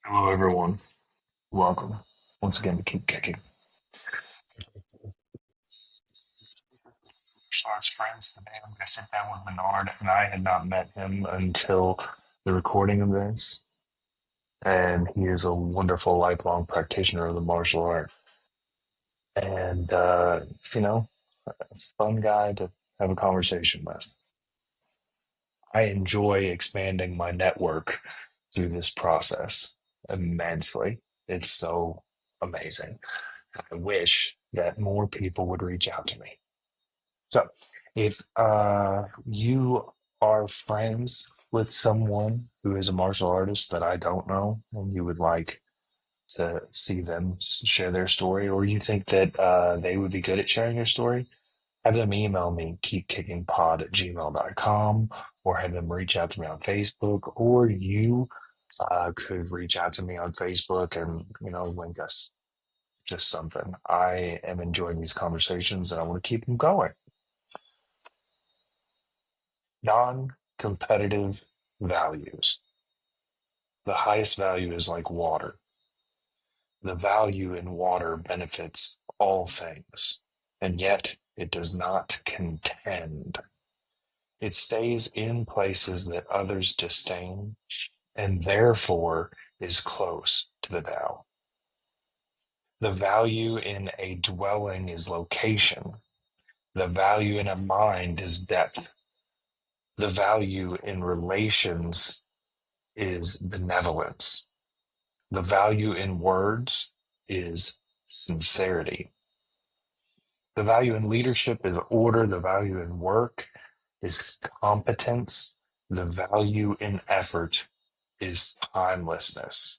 Hello, everyone. Welcome once again to Keep Kicking. Starts friends today. I'm going to sit down with Bernard, and I had not met him until the recording of this. And he is a wonderful lifelong practitioner of the martial art. And, you know, a fun guy to have a conversation with. I enjoy expanding my network through this process immensely. It's so amazing. I wish that more people would reach out to me. So, if you are friends with someone who is a martial artist that I don't know, and you would like to see them share their story, or you think that they would be good at sharing their story, have them email me, keepkickingpod@gmail.com, or have them reach out to me on Facebook, or you could reach out to me on Facebook and, link us just something. I am enjoying these conversations and I want to keep them going. Non-competitive values. The highest value is like water. The value in water benefits all things, and yet it does not contend. It stays in places that others disdain, and therefore is close to the Tao. The value in a dwelling is location. The value in a mind is depth. The value in relations is benevolence. The value in words is sincerity. The value in leadership is order. The value in work is competence. The value in effort is timelessness.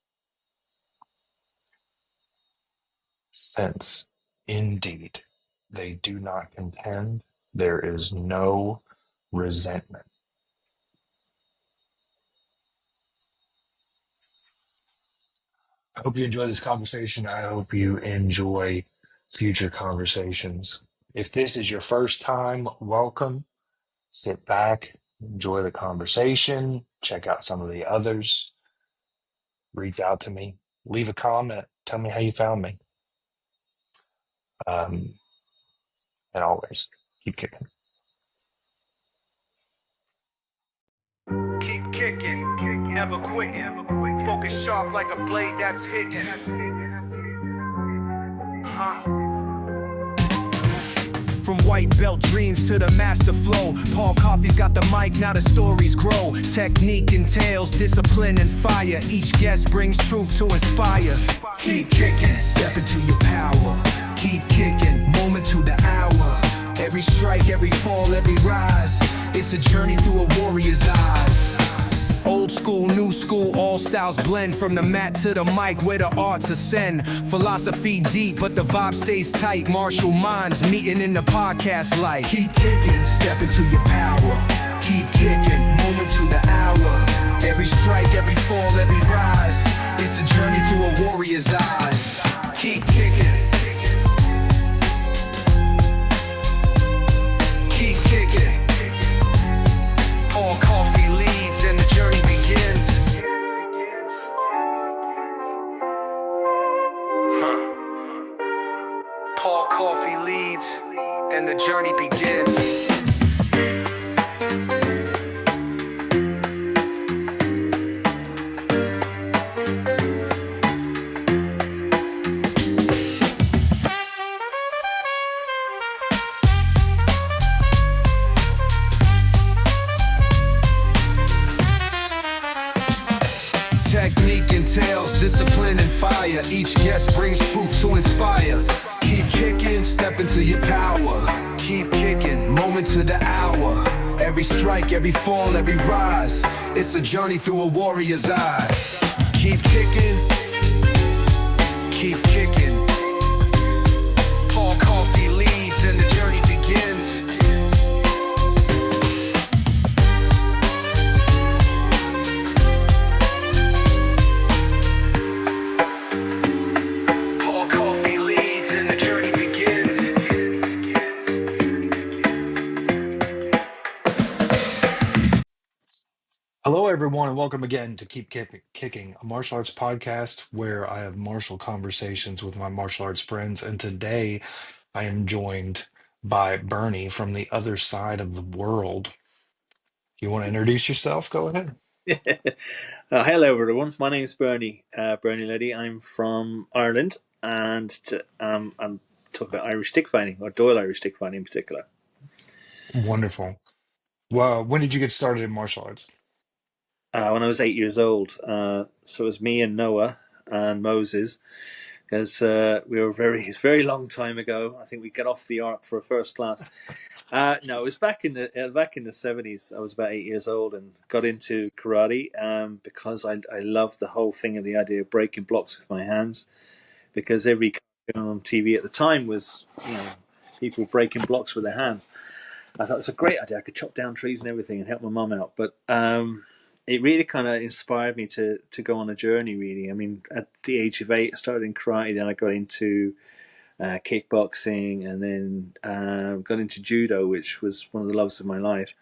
Since, indeed, they do not contend, there is no resentment. I hope you enjoy this conversation. I hope you enjoy future conversations. If this is your first time, welcome. Sit back, enjoy the conversation, check out some of the others, reach out to me, leave a comment, tell me how you found me. And always keep kicking. Keep kicking, never quitting. Focus sharp like a blade that's hitting. From white belt dreams to the master flow, Paul Coffey's got the mic, now the stories grow. Technique entails discipline and fire. Each guest brings truth to inspire. Keep kicking, step into your power. Keep kicking, moment to the hour. Every strike, every fall, every rise. It's a journey through a warrior's eyes. Old school, new school, all styles blend. From the mat to the mic where the arts ascend. Philosophy deep, but the vibe stays tight. Martial minds meeting in the podcast light. Keep kicking, step into your power. Keep kicking, moment to the hour. Every strike, every fall, every rise. It's a journey through a warrior's eyes. Keep kicking. Keep kicking. All Coffey leads and the journey begins. Paul Coffey leads and the journey begins. Technique entails discipline and fire. Each guest brings truth to inspire. Keep kicking, step into your power. Keep kicking, moment to the hour. Every strike, every fall, every rise. It's a journey through a warrior's eyes. Keep kicking. Keep kicking. Paul Coffey leads and the journey begins. Hello, everyone, and welcome again to Keep Kicking, a martial arts podcast where I have martial conversations with my martial arts friends. And today I am joined by Bernie from the other side of the world. You want to introduce yourself? Go ahead. Hello, everyone. My name is Bernie Leddy. I'm from Ireland, and I'm talking about Irish stick fighting, or Doyle Irish Stick Fighting in particular. Wonderful. Well, when did you get started in martial arts? When I was 8 years old, so it was me and Noah and Moses, because we were very long time ago. I think we got off the ark for a first class. No, it was back in the 70s. I was about 8 years old and got into karate because I loved the whole thing of the idea of breaking blocks with my hands. Because every cartoon on TV at the time was, people breaking blocks with their hands. I thought it's a great idea. I could chop down trees and everything and help my mum out. But it really kind of inspired me to go on a journey, really. I mean, at the age of 8, I started in karate, then I got into kickboxing, and then got into judo, which was one of the loves of my life.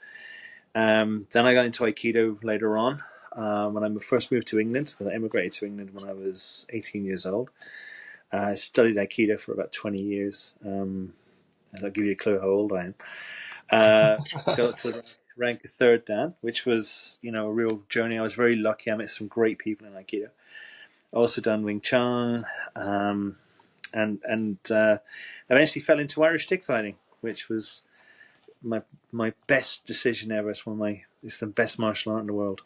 Then I got into Aikido later on. When I first moved to England, I emigrated to England when I was 18 years old. I studied Aikido for about 20 years. And I'll give you a clue how old I am. Got to the rank of third dan, which was, a real journey. I was very lucky. I met some great people in Aikido. I also done Wing Chun, and eventually fell into Irish stick fighting, which was my best decision ever. It's the best martial art in the world,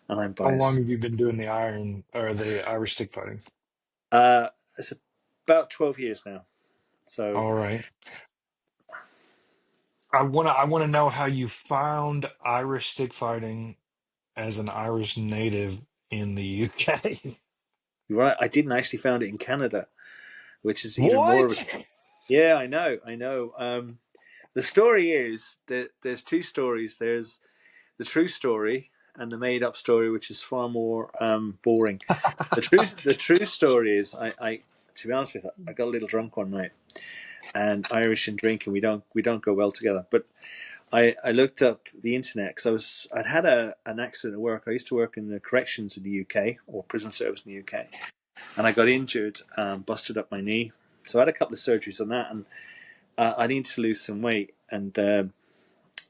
and I'm How long biased. have you been doing the iron or the Irish stick fighting? It's about 12 years now. So All right. I wanna know how you found Irish stick fighting as an Irish native in the UK. you're right. I didn't actually found it in Canada, which is even more of a. What? Yeah, I know. I know. The story is that there's two stories. There's the true story and the made-up story, which is far more boring. The true story is, to be honest with you, I got a little drunk one night, and Irish and drinking we don't go well together. But I looked up the internet because I'd had an accident at work. I used to work in the corrections in the UK, or prison service in the UK, and I got injured, busted up my knee. So I had a couple of surgeries on that, and I needed to lose some weight, and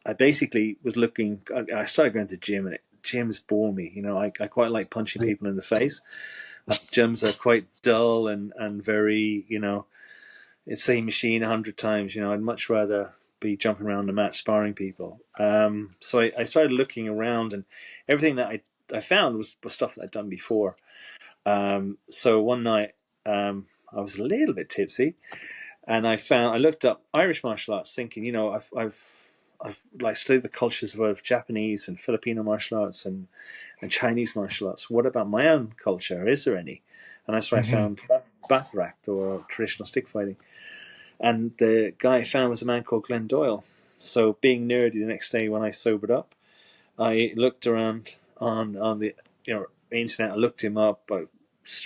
I basically was looking. I started going to the gym, and gyms bore me. I quite like punching people in the face. Gyms are quite dull and very, it's same machine 100 times. I'd much rather be jumping around the mat sparring people. So I started looking around, and everything that I found was stuff that I'd done before. So one night I was a little bit tipsy, and I looked up Irish martial arts, thinking, I've like studied the cultures of Japanese and Filipino martial arts and Chinese martial arts. What about my own culture? Is there any? And that's why I Hmm. found battle act, or traditional stick fighting. And the guy I found was a man called Glenn Doyle. So being nerdy, the next day when I sobered up, I looked around on the internet. I looked him up. I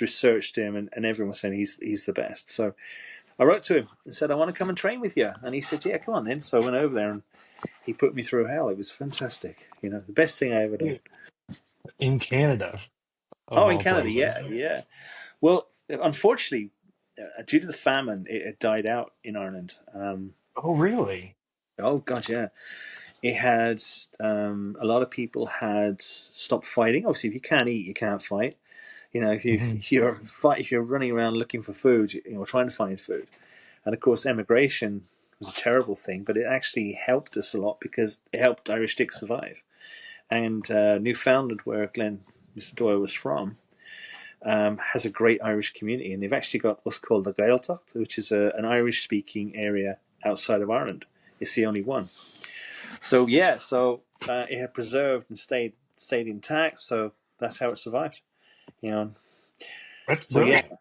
researched him, and everyone was saying he's the best. So I wrote to him and said, I want to come and train with you. And he said, yeah, come on then. So I went over there, and he put me through hell. It was fantastic. The best thing I ever done. In Canada, of Oh, in all Canada, places. yeah, yeah. Well, unfortunately, due to the famine, it died out in Ireland. Oh, really? Oh God, yeah. It had a lot of people had stopped fighting. Obviously, if you can't eat, you can't fight. If you Hmm. if you're running around looking for food, trying to find food, and of course, emigration was a terrible thing, but it actually helped us a lot because it helped Irish Stick survive. And Newfoundland, where Mr. Doyle was from, has a great Irish community, and they've actually got what's called the Gaeltacht, which is an Irish-speaking area outside of Ireland. It's the only one. So yeah, it had preserved and stayed intact. So that's how it survived. You know. That's So yeah, brilliant.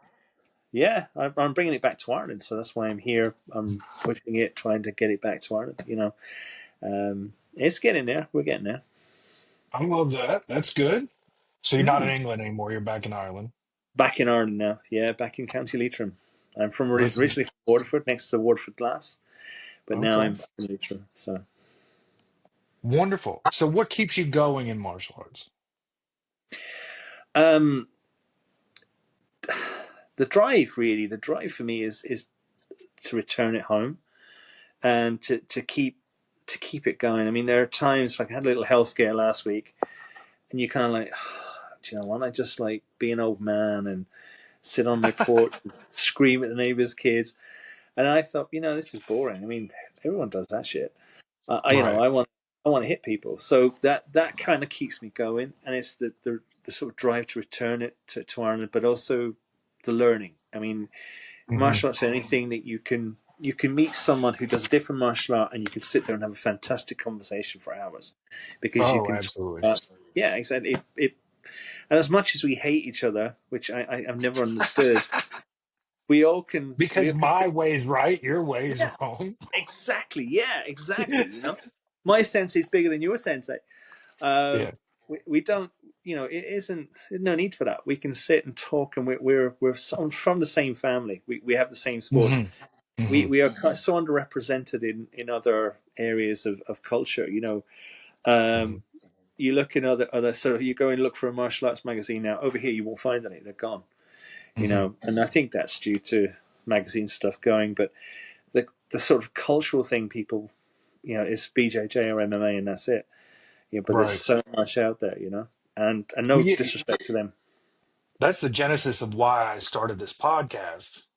yeah, I'm bringing it back to Ireland. So that's why I'm here. I'm pushing it, trying to get it back to Ireland. It's getting there. We're getting there. I love that. That's good. So you're not in Mm. England anymore. You're back in Ireland. Back in Ireland now. Yeah, back in County Leitrim. I'm from That's originally from Waterford, next to Waterford Glass, but now okay. I'm back in Leitrim. So Wonderful. So what keeps you going in martial arts? Um, the drive for me is to return it home and to keep it going. I mean, there are times like I had a little health scare last week, and you kind of like, do you know what? I just like be an old man and sit on my porch and scream at the neighbors' kids. And I thought, this is boring. I mean, everyone does that shit. Right. I want to hit people. So that kind of keeps me going, and it's the sort of drive to return it to Ireland, but also the learning. I mean, Hmm. martial arts, anything that you can meet someone who does a different martial art, and you can sit there and have a fantastic conversation for hours, because you Oh, can talk absolutely. about, yeah, exactly. And as much as we hate each other, which I've never understood, we Because all can my way's right, your way is yeah, wrong. exactly, yeah, exactly. My sensei is bigger than your sensei. Yeah. We don't, it isn't, there's no need for that. We can sit and talk, and we're from the same family. We have the same sports. Hmm. We Hmm. we are so underrepresented in other areas of culture. Um, Hmm. you look in other sort of, you go and look for a martial arts magazine now. Over here, you won't find any. They're gone. Hmm. And I think that's due to magazine stuff going. But the sort of cultural thing, people, is BJJ or MMA, and that's it. But there's Right. so much out there, and Well, no disrespect to them. that's the genesis of why I started this podcast,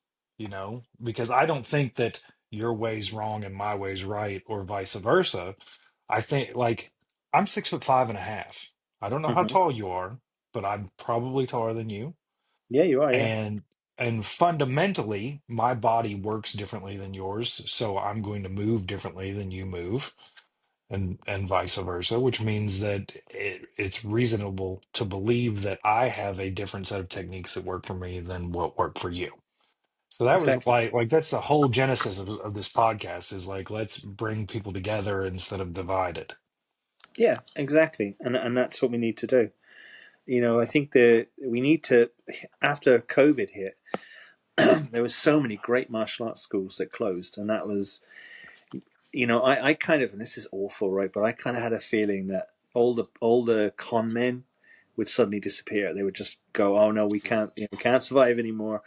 because I don't think that your way's wrong and my way's right, or vice versa. I think, like, I'm 6'5.5". I don't know how Hmm. tall you are, but I'm probably taller than you. Yeah, you are. Yeah, And fundamentally, my body works differently than yours, so I'm going to move differently than you move, and vice versa, which means that it's reasonable to believe that I have a different set of techniques that work for me than what work for you. So that was exactly. like that's the whole genesis of this podcast, is like, let's bring people together instead of divided. Yeah, exactly. And that's what we need to do. I think that we need to, after COVID hit, there was so many great martial arts schools that closed, and that was, I kind of, and this is awful, right? But I kind of had a feeling that all the con men would suddenly disappear. They would just go, oh no, we can't survive anymore,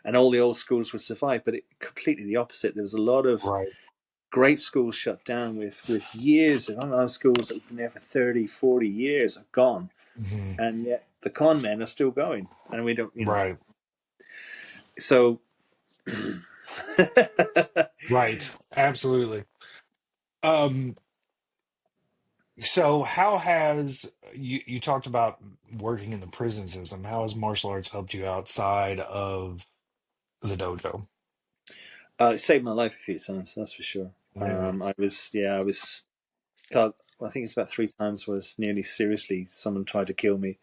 and all the old schools would survive. But completely the opposite. There was a lot of Right. great schools shut down with years of online schools that have been there for 30, 40 years are gone. Hmm. And yet the con men are still going. And we don't, Right. so. Right. Absolutely. Um, So, how has you talked about working in the prison system? How has martial arts helped you outside of the dojo? It saved my life a few times, that's for sure. Really? I was, I think it's about three times was nearly seriously, someone tried to kill me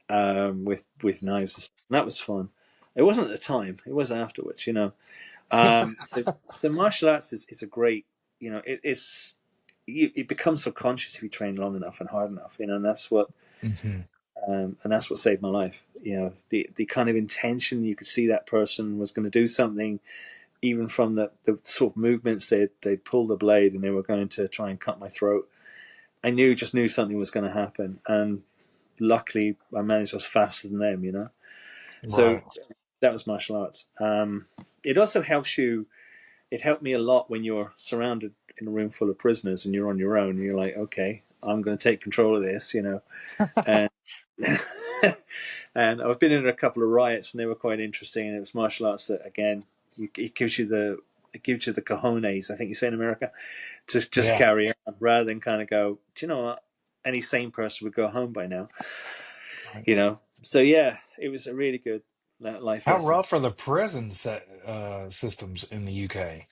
with knives. And that was fun. It wasn't at the time, it was afterwards. So martial arts is a great, it's it becomes subconscious if you train long enough and hard enough, Hmm. and that's what saved my life. The kind of intention, you could see that person was going to do something, even from the sort of movements they'd pull the blade and they were going to try and cut my throat. I just knew something was going to happen, and luckily I managed. I was faster than them. So Right. that was martial arts. It also helps you. It helped me a lot when you're surrounded in a room full of prisoners and you're on your own. And you're like, okay, I'm going to take control of this. And and I've been in a couple of riots, and they were quite interesting. And it was martial arts that, again, it gives you the cojones, I think you say in America, to just Yeah. carry on, rather than kind of go, do you know what? Any sane person would go home by now. Right. So yeah, it was a really good life How lesson. rough are the systems in the UK?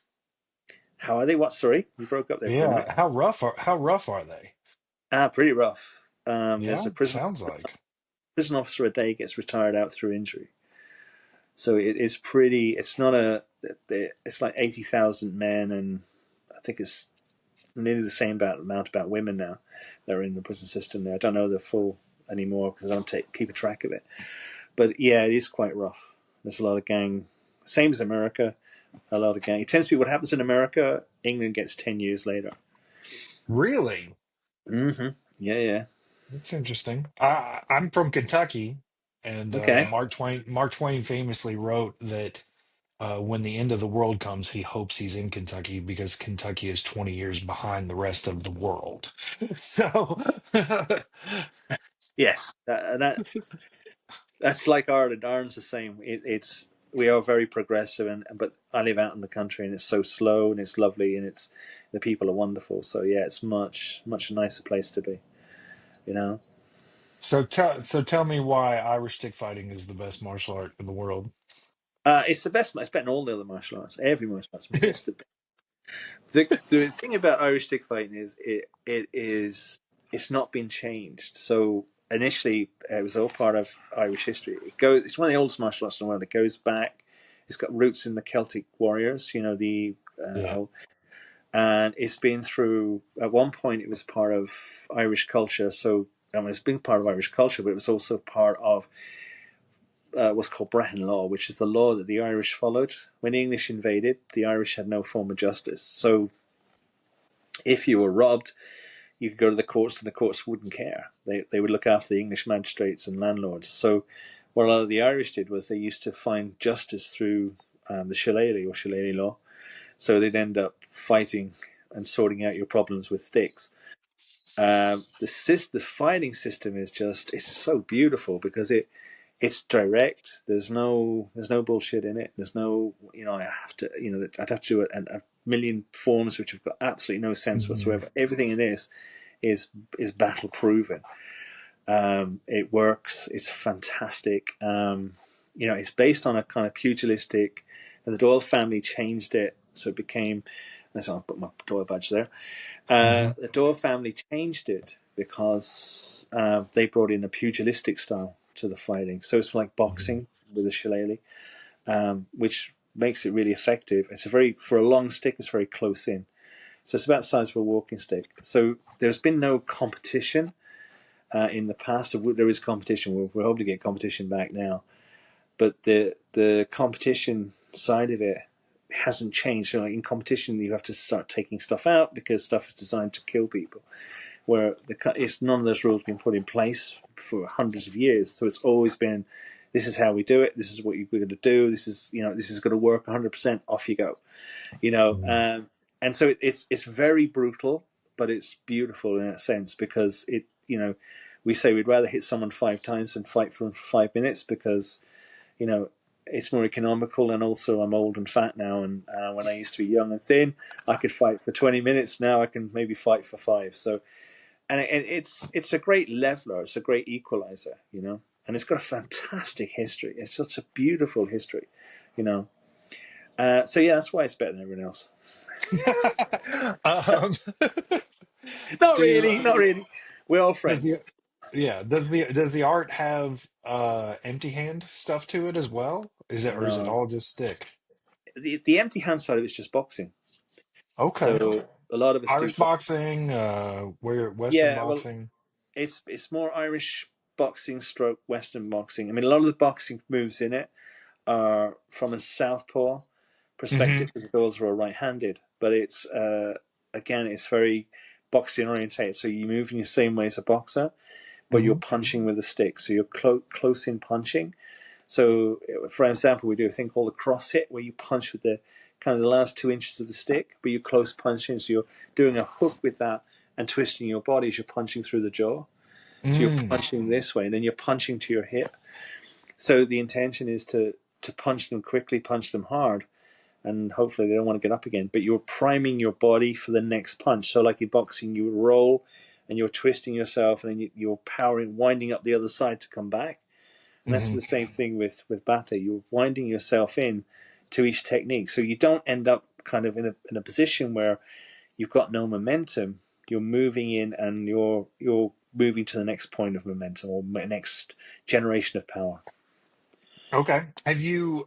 How are they? What? Sorry, you broke up there for a minute. Yeah. How rough are they? Pretty rough. There's Yeah. a prison Sounds like. prison officer a day gets retired out through injury. So it is pretty. It's not a. It's like 80,000 men, and I think it's nearly the same amount about women now that are in the prison system there. I don't know the full anymore because I don't keep a track of it. But yeah, it is quite rough. There's a lot of gang. Same as America. A lot of gang. It tends to be what happens in America. England gets 10 years later. Really? Mm-hmm. Yeah, yeah. That's interesting. I'm from Kentucky, and Okay. Mark Twain famously wrote that when the end of the world comes, he hopes he's in Kentucky because Kentucky is 20 years behind the rest of the world. So, Yes, that's like Ireland. Ireland's the same. It's we are very progressive, and but I live out in the country, and it's so slow, and it's lovely, and it's the people are wonderful. So yeah, it's much nicer place to be. You know, tell me why Irish stick fighting is the best martial art in the world. it's the best. It's better than all the other martial arts. Every martial arts. It's the thing about Irish stick fighting is it's not been changed. So initially, it was all part of Irish history. It's one of the oldest martial arts in the world. It goes back. It's got roots in the Celtic warriors. You know the Yeah. and it's been through. At one point, it was part of Irish culture. So I mean, it's been part of Irish culture, but it was also part of what's called Brehon law, which is the law that the Irish followed when the English invaded. The Irish had no form of justice. So if you were robbed, you could go to the courts and the courts wouldn't care. They would look after the English magistrates and landlords. So what a lot of the Irish did was they used to find justice through the Shillelagh or Shillelagh law. So they'd end up fighting and sorting out your problems with sticks. The fighting system is just it's so beautiful because it's direct. There's no bullshit in it. There's no I have to I'd have to do a million forms which have got absolutely no sense Mhm. whatsoever. Everything in this is battle proven. It works. It's fantastic. It's based on a kind of pugilistic, and the Doyle family changed it so it became. I'll put my Doyle badge there. Mhm. The Doyle family changed it because they brought in a pugilistic style to the fighting. So it's like Mhm. boxing with a shillelagh, which makes it really effective. It's for a long stick. It's very close in. So it's about the size of a walking stick. So there's been no competition in the past. There is competition. We'll hopefully get competition back now. But the competition side of it hasn't changed. So like in competition, you have to start taking stuff out because stuff is designed to kill people. Where it's none of those rules been put in place for hundreds of years. So it's always been, this is how we do it. This is what we're going to do. This is going to work 100%. Off you go. You know, Mhm. um, and so it's very brutal, but it's beautiful in that sense because we say we'd rather hit someone 5 times than fight for them for 5 minutes because you know it's more economical, and also I'm old and fat now, and when I used to be young and thin I could fight for 20 minutes. Now I can maybe fight for 5. So it's a great leveler, it's a great equalizer, and it's got a fantastic history. It's such a beautiful history, you know so yeah, that's why it's better than everyone else. um, Not do really, not really. We're all does friends. the yeah does the art have empty hand stuff to it as well? Is it No, all just stick? the empty hand side of it's just boxing. Okay. So a lot of us do. Irish boxing, where Western Yeah, well, boxing. it's more Irish boxing stroke Western boxing. I mean, a lot of the boxing moves in it are from a southpaw Hmm. perspective because the girls are all right-handed. But it's again, it's very boxing orientated. So you move in the same way as a boxer, but you're Hmm. punching with a stick. So you're close in punching. So, for example, we do a thing called a cross hit, where you punch with the kind of the last 2 inches of the stick, but you're close punching. So you're doing a hook with that and twisting your body as you're punching through the jaw. So you're Mm. punching this way, and then you're punching to your hip. So the intention is to punch them quickly, punch them hard, and hopefully they don't want to get up again. But you're priming your body for the next punch. So like in boxing, you roll and you're twisting yourself, and then you're powering, winding up the other side to come back. And that's Hmm. the same thing with Bata. You're winding yourself in to each technique. So you don't end up kind of in a position where you've got no momentum. You're moving in and you're moving to the next point of momentum or next generation of power. Okay. Have you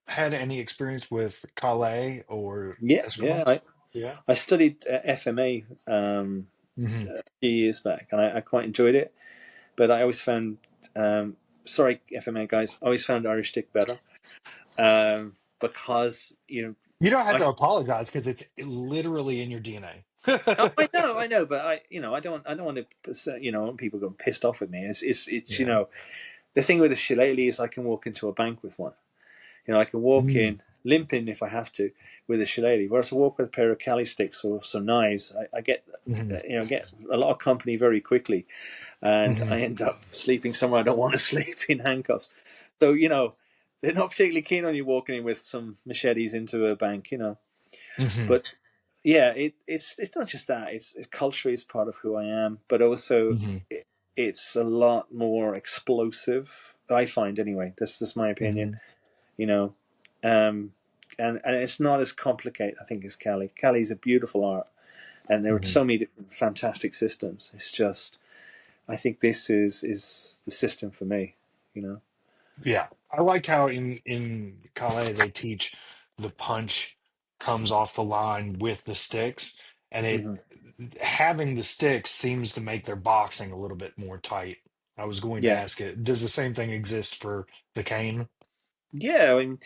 had any experience with Calais or Yeah, yeah. Eskrima? Yeah. I studied FMA Hmm. a few years back, and I quite enjoyed it. But I always found, sorry, FMA guys, I always found Irish stick better because You don't have I to apologize because it's literally in your DNA. Oh, I know, but I don't want to, want people going pissed off with me. It's Yeah. the thing with a shillelagh is I can walk into a bank with one. I can walk Mm, in limping if I have to with a shillelagh. Whereas I walk with a pair of cali sticks or some knives, I get mhm, get a lot of company very quickly, and mhm, I end up sleeping somewhere I don't want to sleep in handcuffs. So they're not particularly keen on you walking in with some machetes into a bank. mhm, But yeah, it's not just that. It's culture is part of who I am, but also mhm, it's a lot more explosive. I find anyway. That's my opinion. mhm, You know, um, and it's not as complicated. I think as Cali. Cali is a beautiful art, and there are mhm. so many different fantastic systems. It's just I think this is the system for me. You know. Yeah, I like how in Calais they teach the punch comes off the line with the sticks, and it Hmm. having the sticks seems to make their boxing a little bit more tight. I was going to Yeah. ask it, does the same thing exist for the cane? Yeah. I mean,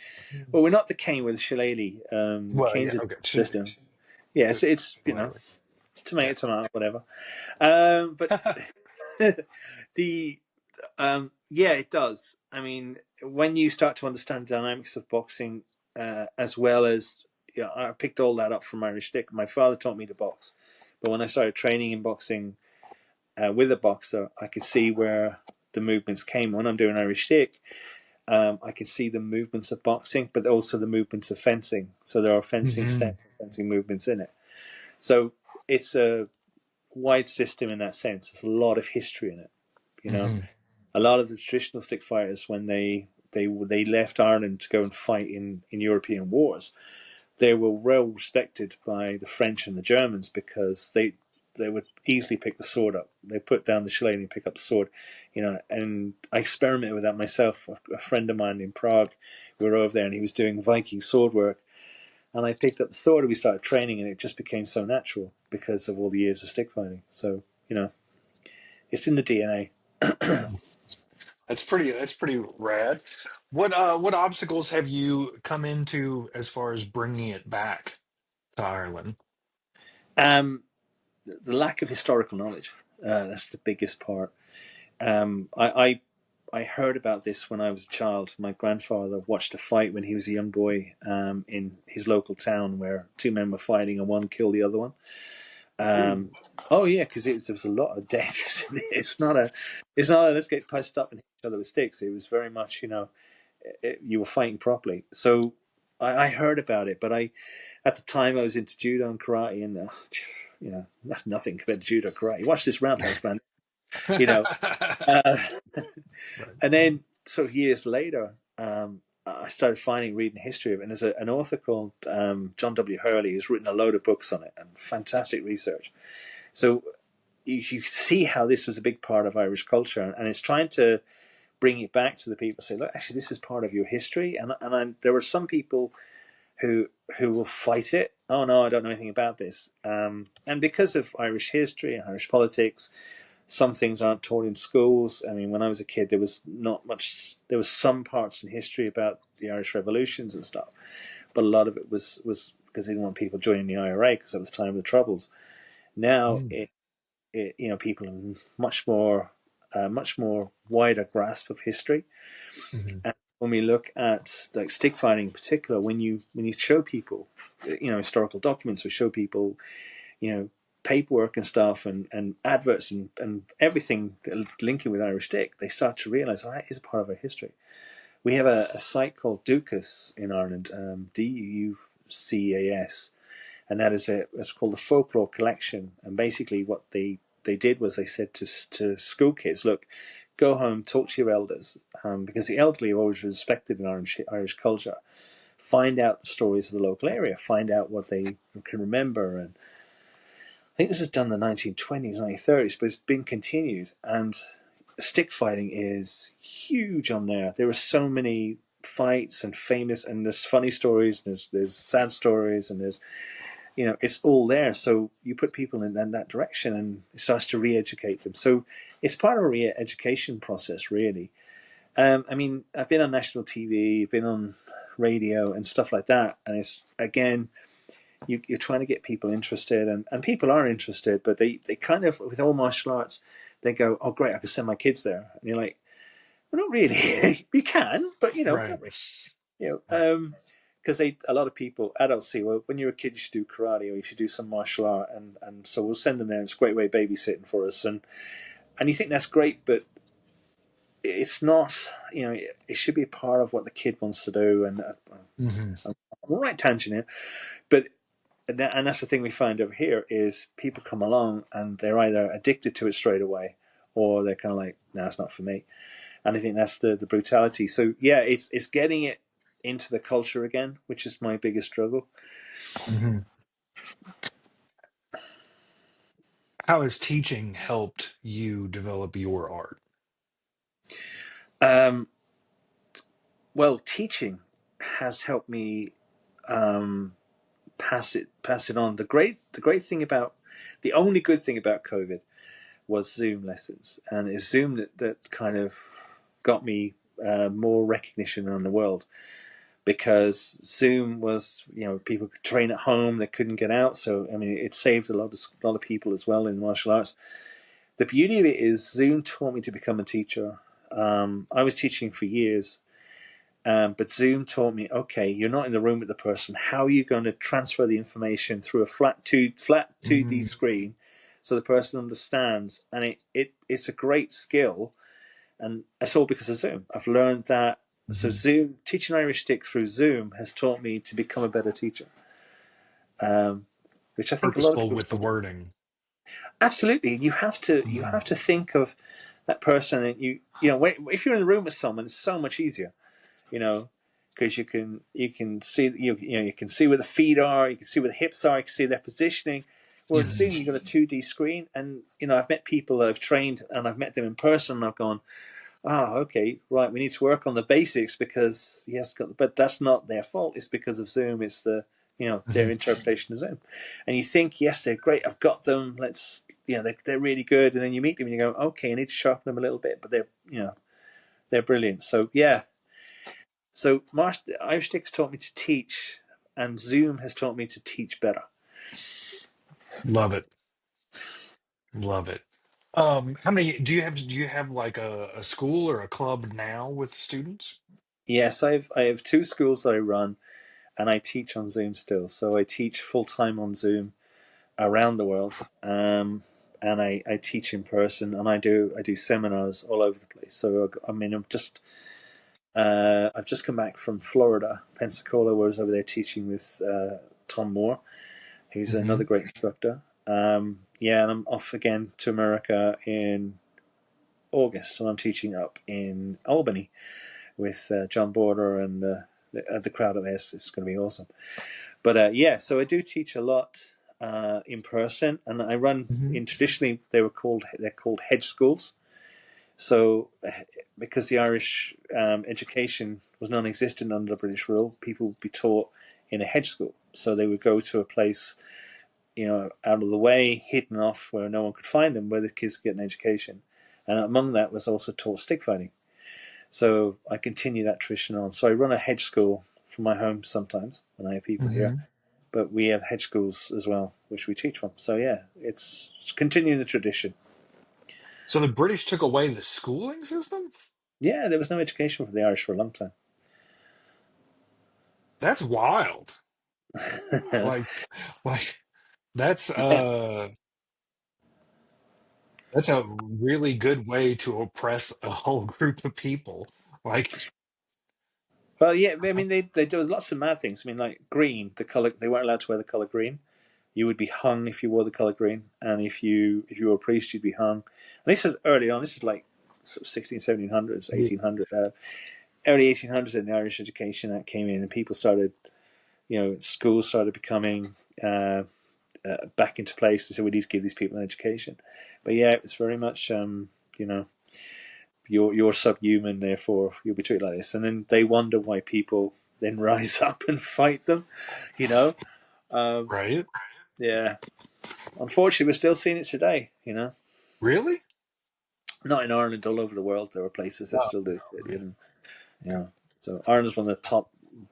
well, we're not the cane with the shillelagh. The Well, cane's yeah, a okay. system. Yeah, it's Shillelagh. tomato, Yeah. tomato, whatever. But the yeah, it does. I mean, when you start to understand the dynamics of boxing, as well as I picked all that up from Irish Stick. My father taught me to box, but when I started training in boxing with a boxer, I could see where the movements came. When I'm doing Irish Stick, I can see the movements of boxing, but also the movements of fencing. So there are fencing Hmm. steps and fencing movements in it. So it's a wide system in that sense. There's a lot of history in it. You know, Hmm. a lot of the traditional stick fighters, when they left Ireland to go and fight in European wars, they were well respected by the French and the Germans because they would easily pick the sword up. They put down the shillelagh and pick up the sword, And I experimented with that myself. A friend of mine in Prague, we were over there, and he was doing Viking sword work, and I picked up the sword and we started training, and it just became so natural because of all the years of stick fighting. So it's in the DNA. That's pretty rad. What obstacles have you come into as far as bringing it back to Ireland? Um, the lack of historical knowledge. That's the biggest part. I heard about this when I was a child. My grandfather watched a fight when he was a young boy in his local town where two men were fighting and one killed the other one. Ooh. Oh yeah, because there was a lot of deaths. It's not a let's get punched up and hit each other with sticks. It was very much you were fighting properly. So I heard about it, but at the time I was into judo and karate, and that's nothing compared to judo karate. Watch this roundhouse, man. You know, uh, Right. and then sort of years later, I started reading history of it. And there's an author called John W. Hurley who's written a load of books on it and fantastic research. So you see how this was a big part of Irish culture, and it's trying to bring it back to the people. Say, look, actually, this is part of your history. There were some people who will fight it. Oh no, I don't know anything about this. And because of Irish history and Irish politics, some things aren't taught in schools. I mean, when I was a kid, there was not much. There was some parts in history about the Irish revolutions and stuff, but a lot of it was because they didn't want people joining the IRA because that was time of the Troubles. Now Mm, people have much more wider grasp of history. mhm, And when we look at like stick fighting in particular, when you show people, historical documents, or show people, you know, paperwork and stuff, and adverts and everything linking with Irish stick, they start to realise, oh, that is a part of our history. We have a site called Ducas in Ireland, Ducas, and that is it's called the Folklore Collection. And basically, what they did was they said to school kids, look, go home, talk to your elders, because the elderly are always respected in Irish culture. Find out the stories of the local area, find out what they can remember. And I think this was done in the 1920s, 1930s, but it's been continued. And stick fighting is huge on there. There are so many fights and famous, and there's funny stories, and there's sad stories, and there's it's all there. So you put people in that direction, and it starts to re-educate them. So it's part of a re-education process, really. I mean, I've been on national TV, been on radio and stuff like that, and it's again, you're trying to get people interested, and people are interested, but they kind of, with all martial arts, they go, oh great, I can send my kids there, and you're like, well, not really. You can, but Right. not really. Right. Because a lot of people, adults, see, well, when you're a kid, you should do karate or you should do some martial art, and so we'll send them there. It's a great way of babysitting for us, and you think that's great, but it's not. It should be a part of what the kid wants to do. And Hmm. I'm on the right tangent here, but and that's the thing we find over here is people come along and they're either addicted to it straight away, or they're kind of like, no, it's not for me. And I think that's the brutality. So yeah, it's getting it into the culture again, which is my biggest struggle. Hmm. How has teaching helped you develop your art? Um, well, teaching has helped me pass it on. The only good thing about COVID was Zoom lessons, and it was Zoom that kind of got me more recognition around the world, because Zoom was, people could train at home, they couldn't get out. So I mean, it saved a lot of people as well in martial arts. The beauty of it is Zoom taught me to become a teacher. I was teaching for years, but Zoom taught me, okay, you're not in the room with the person. How are you going to transfer the information through a flat 2D Hmm. screen so the person understands? And it's a great skill, and it's all because of Zoom. I've learned that. So Hmm. Zoom, teaching Irish stick through Zoom, has taught me to become a better teacher, um, which I think a lot of Purposeful people with the wording. absolutely. You have to think of that person, and if you're in the room with someone, it's so much easier, you know, because you can see you can see where the feet are, you can see where the hips are, you can see their positioning. Where in Hmm. Zoom, you've got a 2D screen, and I've met people that I've trained, and I've met them in person, and I've gone, okay, right, we need to work on the basics, because but that's not their fault. It's because of Zoom. It's their Hmm. interpretation of Zoom, and you think, yes, they're great. I've got them. Let's, they're really good, and then you meet them and you go, okay, I need to sharpen them a little bit, but they're brilliant. So yeah, so Irish Sticks taught me to teach, and Zoom has taught me to teach better. Love it. Love it. How many do you have like a school or a club now with students? Yes, I have two schools that I run, and I teach on Zoom still. So I teach full time on Zoom around the world, and I teach in person, and I do seminars all over the place. So I mean, I've just come back from Florida, Pensacola, where I was over there teaching with Tom Moore, who's Hmm. another great instructor. Yeah, and I'm off again to America in August, and I'm teaching up in Albany with John Border and the crowd up there. It's going to be awesome. But yeah, so I do teach a lot in person, and I run Hmm. in, traditionally they're called hedge schools. So because the Irish education was non-existent under the British rule, people would be taught in a hedge school. So they would go to a place, out of the way, hidden off where no one could find them, where the kids could get an education. And among that was also taught stick fighting. So I continue that tradition on. So I run a hedge school from my home sometimes when I have people here, Hmm. but we have hedge schools as well, which we teach from. So yeah, it's continuing the tradition. So the British took away the schooling system? Yeah, there was no education for the Irish for a long time. That's wild. Like, like that's Yeah. uh that's a really good way to oppress a whole group of people. Like, Well, yeah, I mean, they do lots of mad things. I mean, like green, the color, they weren't allowed to wear the color green. You would be hung if you wore the color green, and if you were a priest, you'd be hung. And this is early on. This is like sort of 16, 1700s, yeah, 1800s, early 1800s in the Irish education that came in, and people started, schools started becoming back into place. They said we need to give these people an education. But yeah, it was very much, you know, you're subhuman, therefore you'll be treated like this. And then they wonder why people then rise up and fight them. You know, um, right? yeah. Unfortunately, we're still seeing it today. Really? Not in Ireland, all over the world. There are places that Oh, still do it. okay. So Ireland is one of the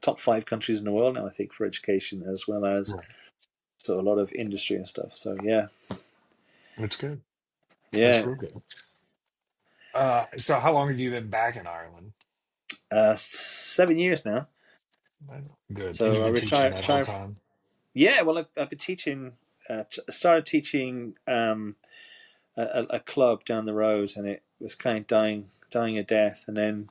top five countries in the world now, I think, for education, as well as Right. So a lot of industry and stuff. So yeah, That's good. That's yeah. real good. So how long have you been back in Ireland? 7 years now. Good. And So you've I been teaching retired. that whole time? Yeah, well, I've been teaching. Started teaching a club down the road, and it was kind of dying a death. And then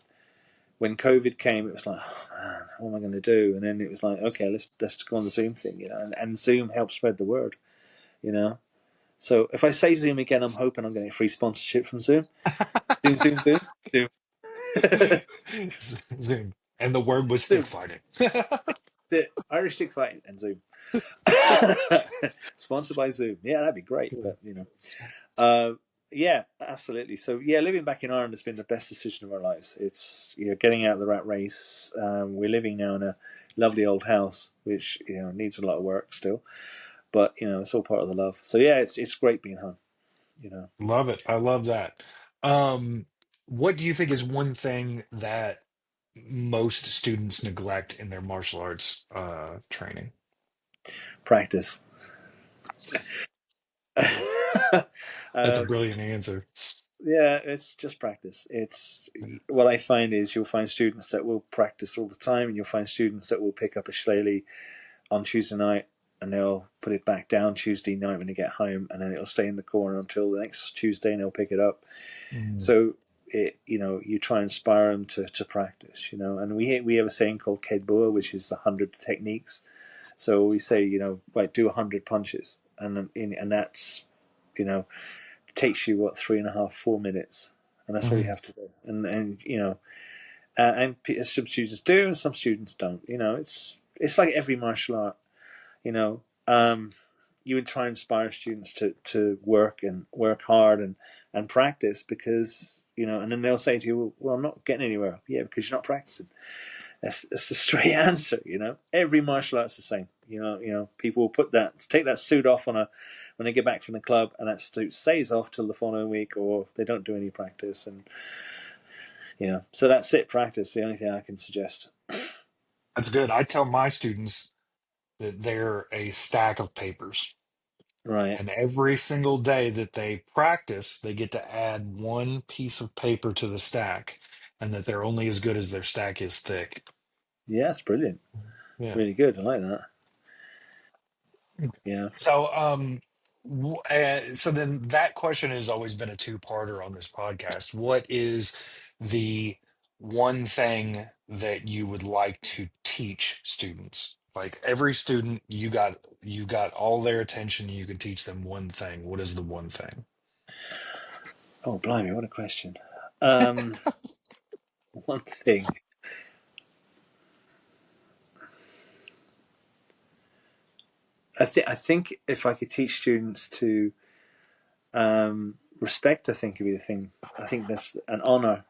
when COVID came, it was like, oh man, what am I going to do? And then it was like, okay, let's go on the Zoom thing, and Zoom helps spread the word, you know. So if I say Zoom again, I'm hoping I'm getting free sponsorship from Zoom. Zoom, Zoom, Zoom, Zoom, Zoom. And the word was stick Zoom. fighting. The Irish Stick Fighting and Zoom. Sponsored by Zoom. Yeah, that'd be great. But yeah, absolutely. So yeah, living back in Ireland has been the best decision of our lives. It's getting out of the rat race. We're living now in a lovely old house, which needs a lot of work still, but it's all part of the love. So yeah, it's great being home. You know, Love it. I love that. Um, what do you think is one thing that most students neglect in their martial arts training? practice. That's a um, brilliant answer. yeah, it's just practice. It's what I find is you'll find students that will practice all the time, and you'll find students that will pick up a shillelagh on Tuesday night and they'll put it back down Tuesday night when they get home, and then it'll stay in the corner until the next Tuesday, and they'll pick it up. Mm, So you try and inspire them to practice, and we have a saying called Kedbua, which is the 100 techniques. So we say, right, do 100 punches, and that's takes you 3.5, 4 minutes, and that's all you mhm, have to do. And some students do, and some students don't. It's like every martial art. You know, you would try and inspire students to work hard and practice because and then they'll say to you, well, I'm not getting anywhere. Yeah, because you're not practicing. That's the straight answer. Every martial art's the same. People will take that suit off when they get back from the club, and that suit stays off till the following week, or they don't do any practice, and so that's it. Practice, the only thing I can suggest. that's good. I tell my students that they're a stack of papers. Right. And every single day that they practice, they get to add one piece of paper to the stack, and that they're only as good as their stack is thick. Yeah, it's brilliant. Yeah. Really good. I like that. Yeah. So, so then that question has always been a two-parter on this podcast. What is the one thing that you would like to teach students? Like every student, you got all their attention. You can teach them one thing. What is the one thing? Oh, blimey, what a question. Um, One thing. I think if I could teach students to respect, I think would be the thing. I think that's an honor.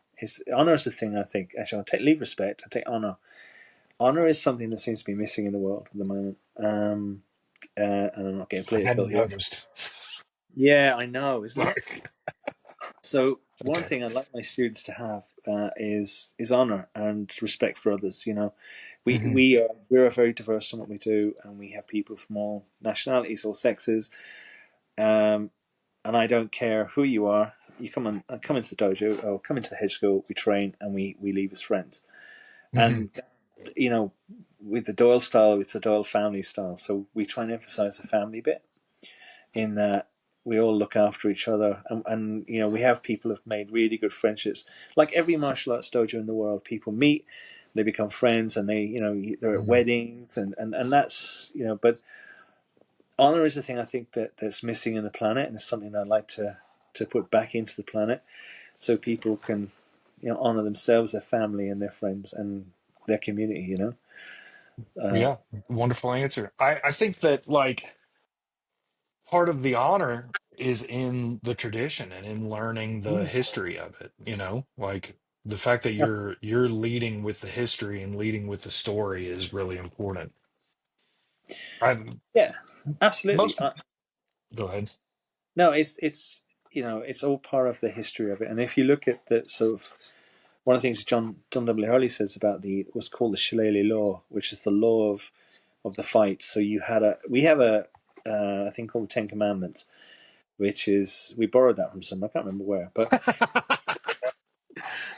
Honor is the thing. I think actually leave respect. I take honor. Honor is something that seems to be missing in the world at the moment. And I'm not getting I political hadn't here. noticed. Yeah, I know, isn't it? Sorry. So one Okay. thing I'd like my students to have is honor and respect for others. Hmm. We're very diverse in what we do, and we have people from all nationalities, all sexes, um, and I don't care who you are. You come into the dojo or come into the hedge school. We train and we leave as friends. Hmm. And you know, with the Doyle style, it's the Doyle family style. So we try and emphasize the family bit in that we all look after each other, and we have people who've made really good friendships. Like every martial arts dojo in the world, people meet, they become friends, and they're at Hmm. weddings, and that's But honor is the thing I think that's missing in the planet, and it's something I'd like to put back into the planet, so people can honor themselves, their family, and their friends, and their community. Uh, Yeah, wonderful answer. I think that like part of the honor is in the tradition and in learning the history of it, like the fact that you're leading with the history and leading with the story is really important. I yeah, absolutely. most Go ahead. No, it's all part of the history of it. And if you look at the sort of one of the things that John W. Hurley says about the what's called the Shillelagh law, which is the law of the fight. So we have I think called the Ten Commandments, which is we borrowed that from some I can't remember where, but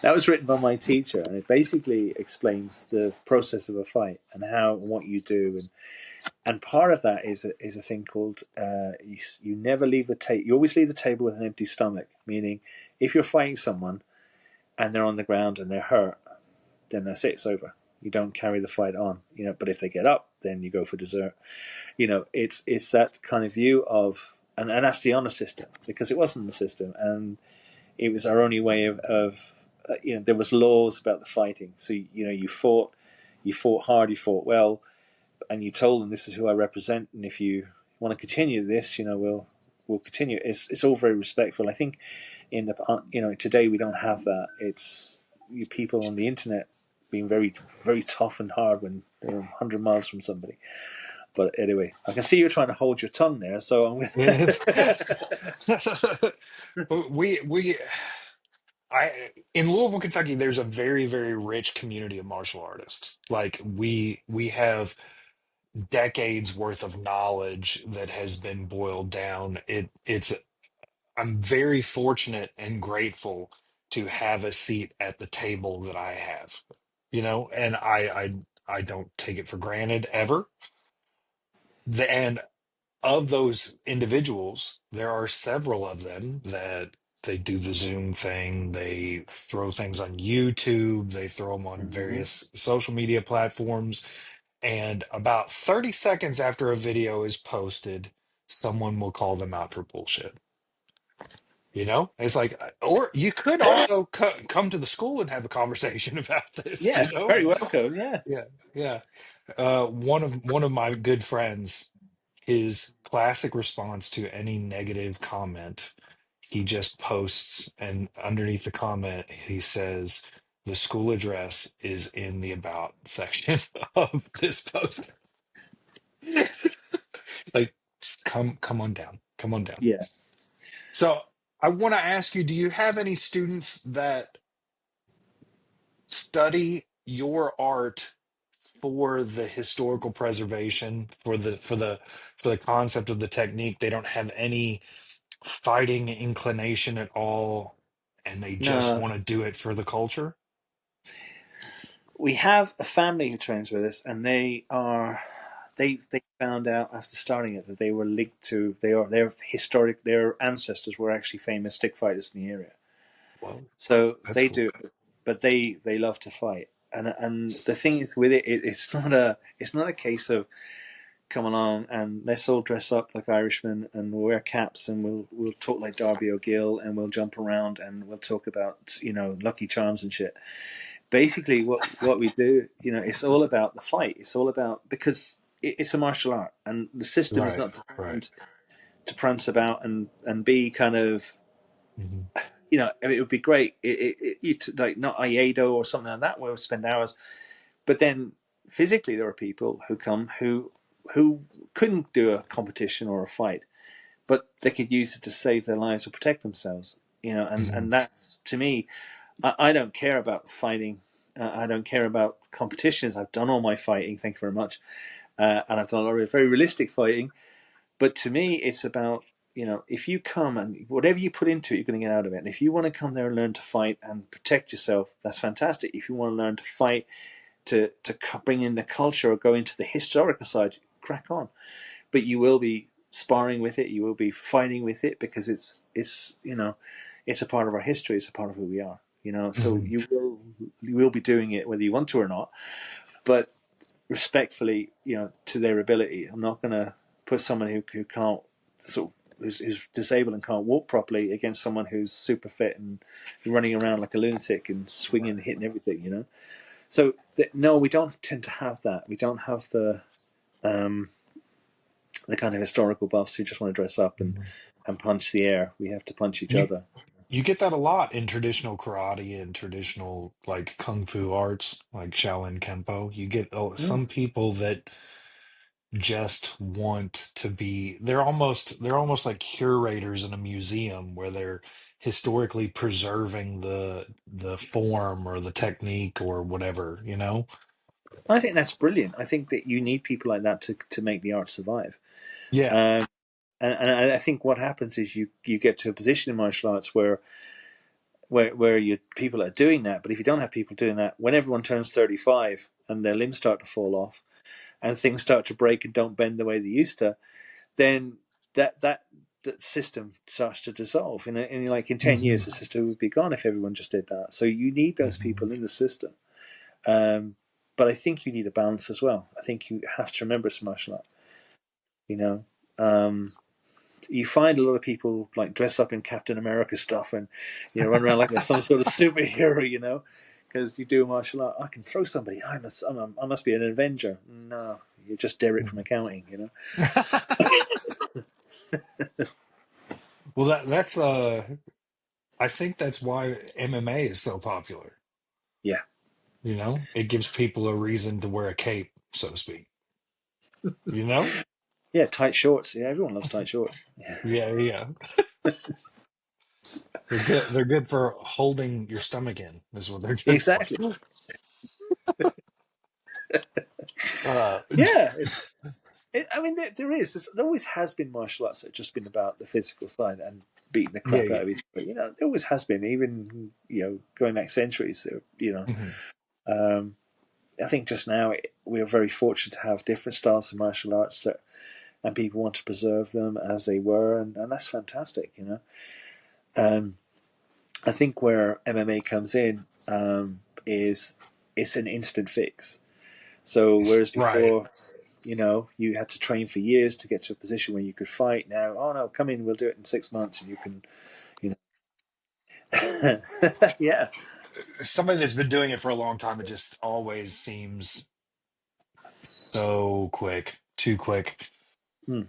that was written by my teacher, and it basically explains the process of a fight and how and what you do, and part of that is a thing called you never leave the table. You always leave the table with an empty stomach, meaning if you're fighting someone and they're on the ground and they're hurt, then that's it. It's over. You don't carry the fight on, But if they get up, then you go for dessert. It's that kind of view of, and that's the honor system, because it wasn't the system, and it was our only way of there was laws about the fighting. So you fought hard, you fought well, and you told them this is who I represent, and if you want to continue this, we'll continue. It's all very respectful. I think in the today we don't have that. It's you people on the internet being very very tough and hard when they're 100 miles from somebody. But anyway, I can see you're trying to hold your tongue there, so I'm. we I in Louisville, Kentucky, there's a very, very rich community of martial artists. Like we have decades worth of knowledge that has been boiled down. It's I'm very fortunate and grateful to have a seat at the table that I have, and I don't take it for granted ever. And of those individuals, there are several of them that they do the Zoom thing, they throw things on YouTube, they throw them on Mhm. various social media platforms, and about 30 seconds after a video is posted, someone will call them out for bullshit. It's like, or you could also come to the school and have a conversation about this, Yes, very welcome. Yeah, Yeah, yeah. One of my good friends, his classic response to any negative comment, he just posts, and underneath the comment, he says, "The school address is in the about section of this post." Like, just come on down, come on down. yeah. So, I want to ask you, do you have any students that study your art for the historical preservation, for the concept of the technique? They don't have any fighting inclination at all, and they just No, want to do it for the culture? we have a family who trains with us, and they found out after starting it that they were linked to their ancestors were actually famous stick fighters in the area. Well, So that's they cool. do, but they love to fight, and the thing is with it, it's not a case of come along and let's all dress up like Irishmen and we'll wear caps and we'll talk like Darby O'Gill and we'll jump around and we'll talk about Lucky Charms and shit. Basically, what we do, it's all about the fight. It's all about because it's a martial art and the system is Right, not right. designed to prance about and be kind of Mhm. it would be great. Like not Aikido or something like that where we spend hours, but then physically there are people who come who couldn't do a competition or a fight, but they could use it to save their lives or protect themselves. And Mhm. that's to me. I don't care about fighting. I don't care about competitions. I've done all my fighting. Thank you very much, and I've done a lot of very realistic fighting. But to me, it's about if you come and whatever you put into it, you're going to get out of it. And if you want to come there and learn to fight and protect yourself, that's fantastic. If you want to learn to fight to bring in the culture or go into the historical side, crack on. But you will be sparring with it. You will be fighting with it because it's a part of our history. It's a part of who we are. So Mhm. you will be doing it whether you want to or not. But respectfully, to their ability. I'm not going to put someone who can't sort of who's disabled and can't walk properly against someone who's super fit and running around like a lunatic and swinging, hitting everything. So no, we don't tend to have that. We don't have um, the kind of historical buffs who just want to dress up Mhm. and punch the air. We have to punch each You other. you get that a lot in traditional karate and traditional like kung fu arts, like Shaolin Kempo. You get Mm. some people that just want to be, they're almost like curators in a museum where they're historically preserving the form or the technique or whatever. I think that's brilliant. I think that you need people like that to make the art survive. Yeah. Um, and I think what happens is you get to a position in martial arts where you people are doing that. But if you don't have people doing that, when everyone turns 35 and their limbs start to fall off and things start to break and don't bend the way they used to, then that system starts to dissolve. In 10 years, Hmm. the system would be gone if everyone just did that. So you need those Hmm. people in the system. Um, but I think you need a balance as well. I think you have to remember it's martial art. You know, um, you find a lot of people like dress up in Captain America stuff and run around like some sort of superhero. Because you do martial art. I can throw somebody. I must be an Avenger. No, you're just Derek from accounting. Well, that's I think that's why MMA is so popular. Yeah, You know, it gives people a reason to wear a cape, so to speak. You know? yeah. Tight shorts. Yeah, everyone loves tight shorts. Yeah, Yeah, yeah. They're good. They're good for holding your stomach in. Is what they're good for. exactly. Uh, Yeah, I mean, there always has been martial arts that just been about the physical side and beating the yeah, crap out yeah. of each other. There always has been, even going back centuries. Hmm. Um, I think just now we are very fortunate to have different styles of martial arts and people want to preserve them as they were, and that's fantastic. Um, I think where MMA comes in is it's an instant fix. So whereas Right. before, you had to train for years to get to a position where you could fight. Now, oh no, come in, we'll do it in 6 months, and you can, yeah, Somebody that's been doing it for a long time, it just always seems so quick, too quick, Hmm.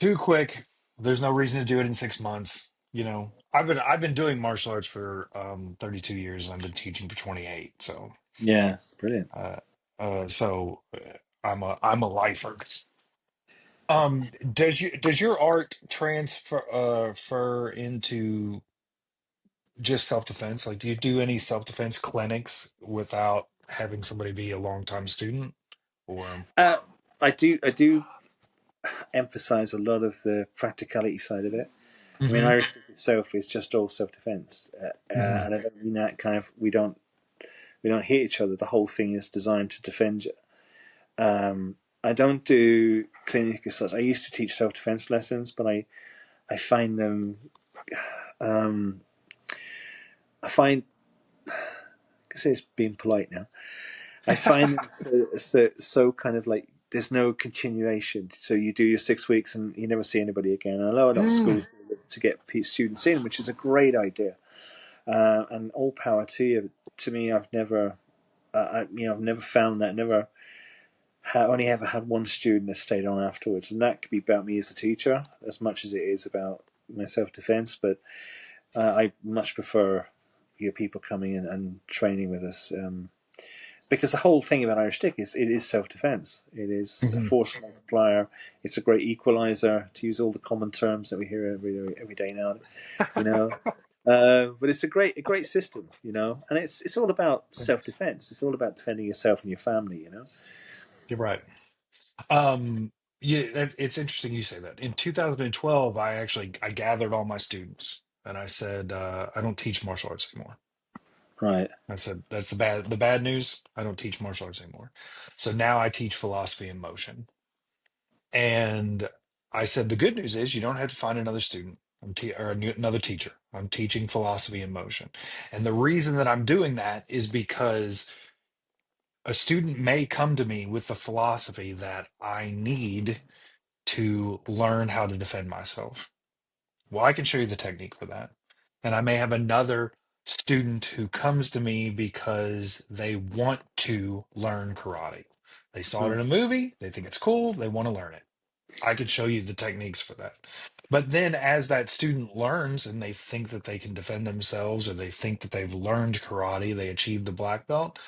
too quick. There's no reason to do it in 6 months. You know, I've been doing martial arts for 32 years, and I've been teaching for 28. So, Yeah, brilliant. uh, I'm a lifer. Does your art transfer fur into just self-defense? Like, do you do any self-defense clinics without having somebody be a longtime student? Or Uh, I do emphasize a lot of the practicality side of it. I mean, hmm Irish Stick itself is just all self-defense, hmm and I don't mean that kind of we don't hit each other. The whole thing is designed to defend you. I don't do clinic as such. I used to teach self-defense lessons, but I find them um, I find I say it's being polite now. I find them so kind of like there's no continuation. So you do your 6 weeks and you never see anybody again. I know a lot of mm. schools to get students in, which is a great idea, and all power to you. To me, I've never, I've never found that. Never, only ever had one student that stayed on afterwards, and that could be about me as a teacher as much as it is about my self defense. But I much prefer people coming in and training with us. Because the whole thing about Irish Stick is it is self defence. It is a Hmm. force multiplier. It's a great equaliser, to use all the common terms that we hear every day now. You know, but it's a great system. And it's all about self defence. It's all about defending yourself and your family. You're right. Um, yeah, it's interesting you say that. In 2012, I gathered all my students and I said, I don't teach martial arts anymore. Right. I said, that's the bad news. I don't teach martial arts anymore. So now I teach philosophy and motion. And I said, the good news is you don't have to find another student or another teacher. I'm teaching philosophy and motion. And the reason that I'm doing that is because a student may come to me with the philosophy that I need to learn how to defend myself. Well, I can show you the technique for that. And I may have another student who comes to me because they want to learn karate. They saw it Mm. in a movie, they think it's cool, they want to learn it. I could show you the techniques for that. But then as that student learns and they think that they can defend themselves or they think that they've learned karate, they achieved the black belt,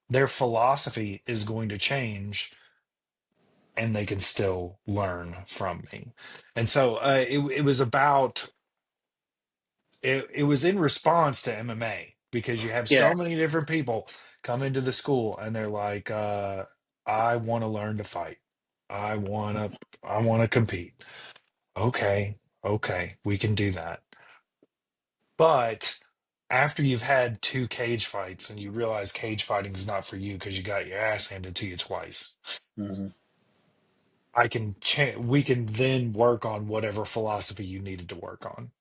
their philosophy is going to change and they can still learn from me. And so it was about it was in response to MMA because you have Yeah. so many different people come into the school and they're like, I want to learn to fight. I want to I want to compete. Okay, okay, we can do that. But after you've had two cage fights and you realize cage fighting is not for you because you got your ass handed to you twice, Hmm. we can then work on whatever philosophy you needed to work on.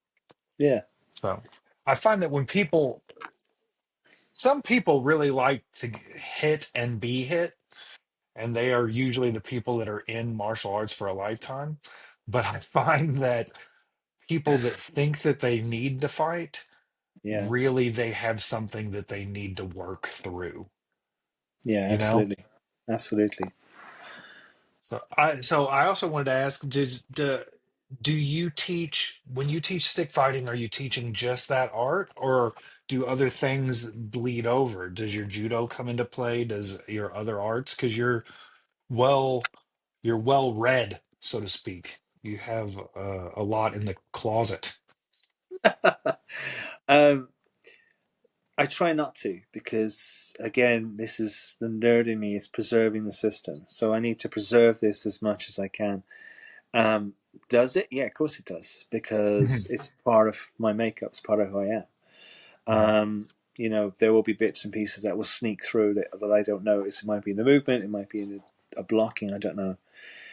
Yeah, So I find that some people really like to hit and be hit, and they are usually the people that are in martial arts for a lifetime. But I find that people that think that they need to fight, yeah, really they have something that they need to work through, yeah, you know? absolutely, absolutely. So I also wanted to ask, do you teach when you teach stick fighting, are you teaching just that art, or do other things bleed over? Does your judo come into play? Does your other arts? Because well you're well read, so to speak. You have a lot in the closet. um, I try not to because, again, this is the nerd in me is preserving the system. So I need to preserve this as much as I can. Um, does it? Yeah, of course it does because Mhm. it's part of my makeup. It's part of who I am. Mhm. There will be bits and pieces that will sneak through that I don't notice. It might be in the movement. It might be in a blocking. I don't know.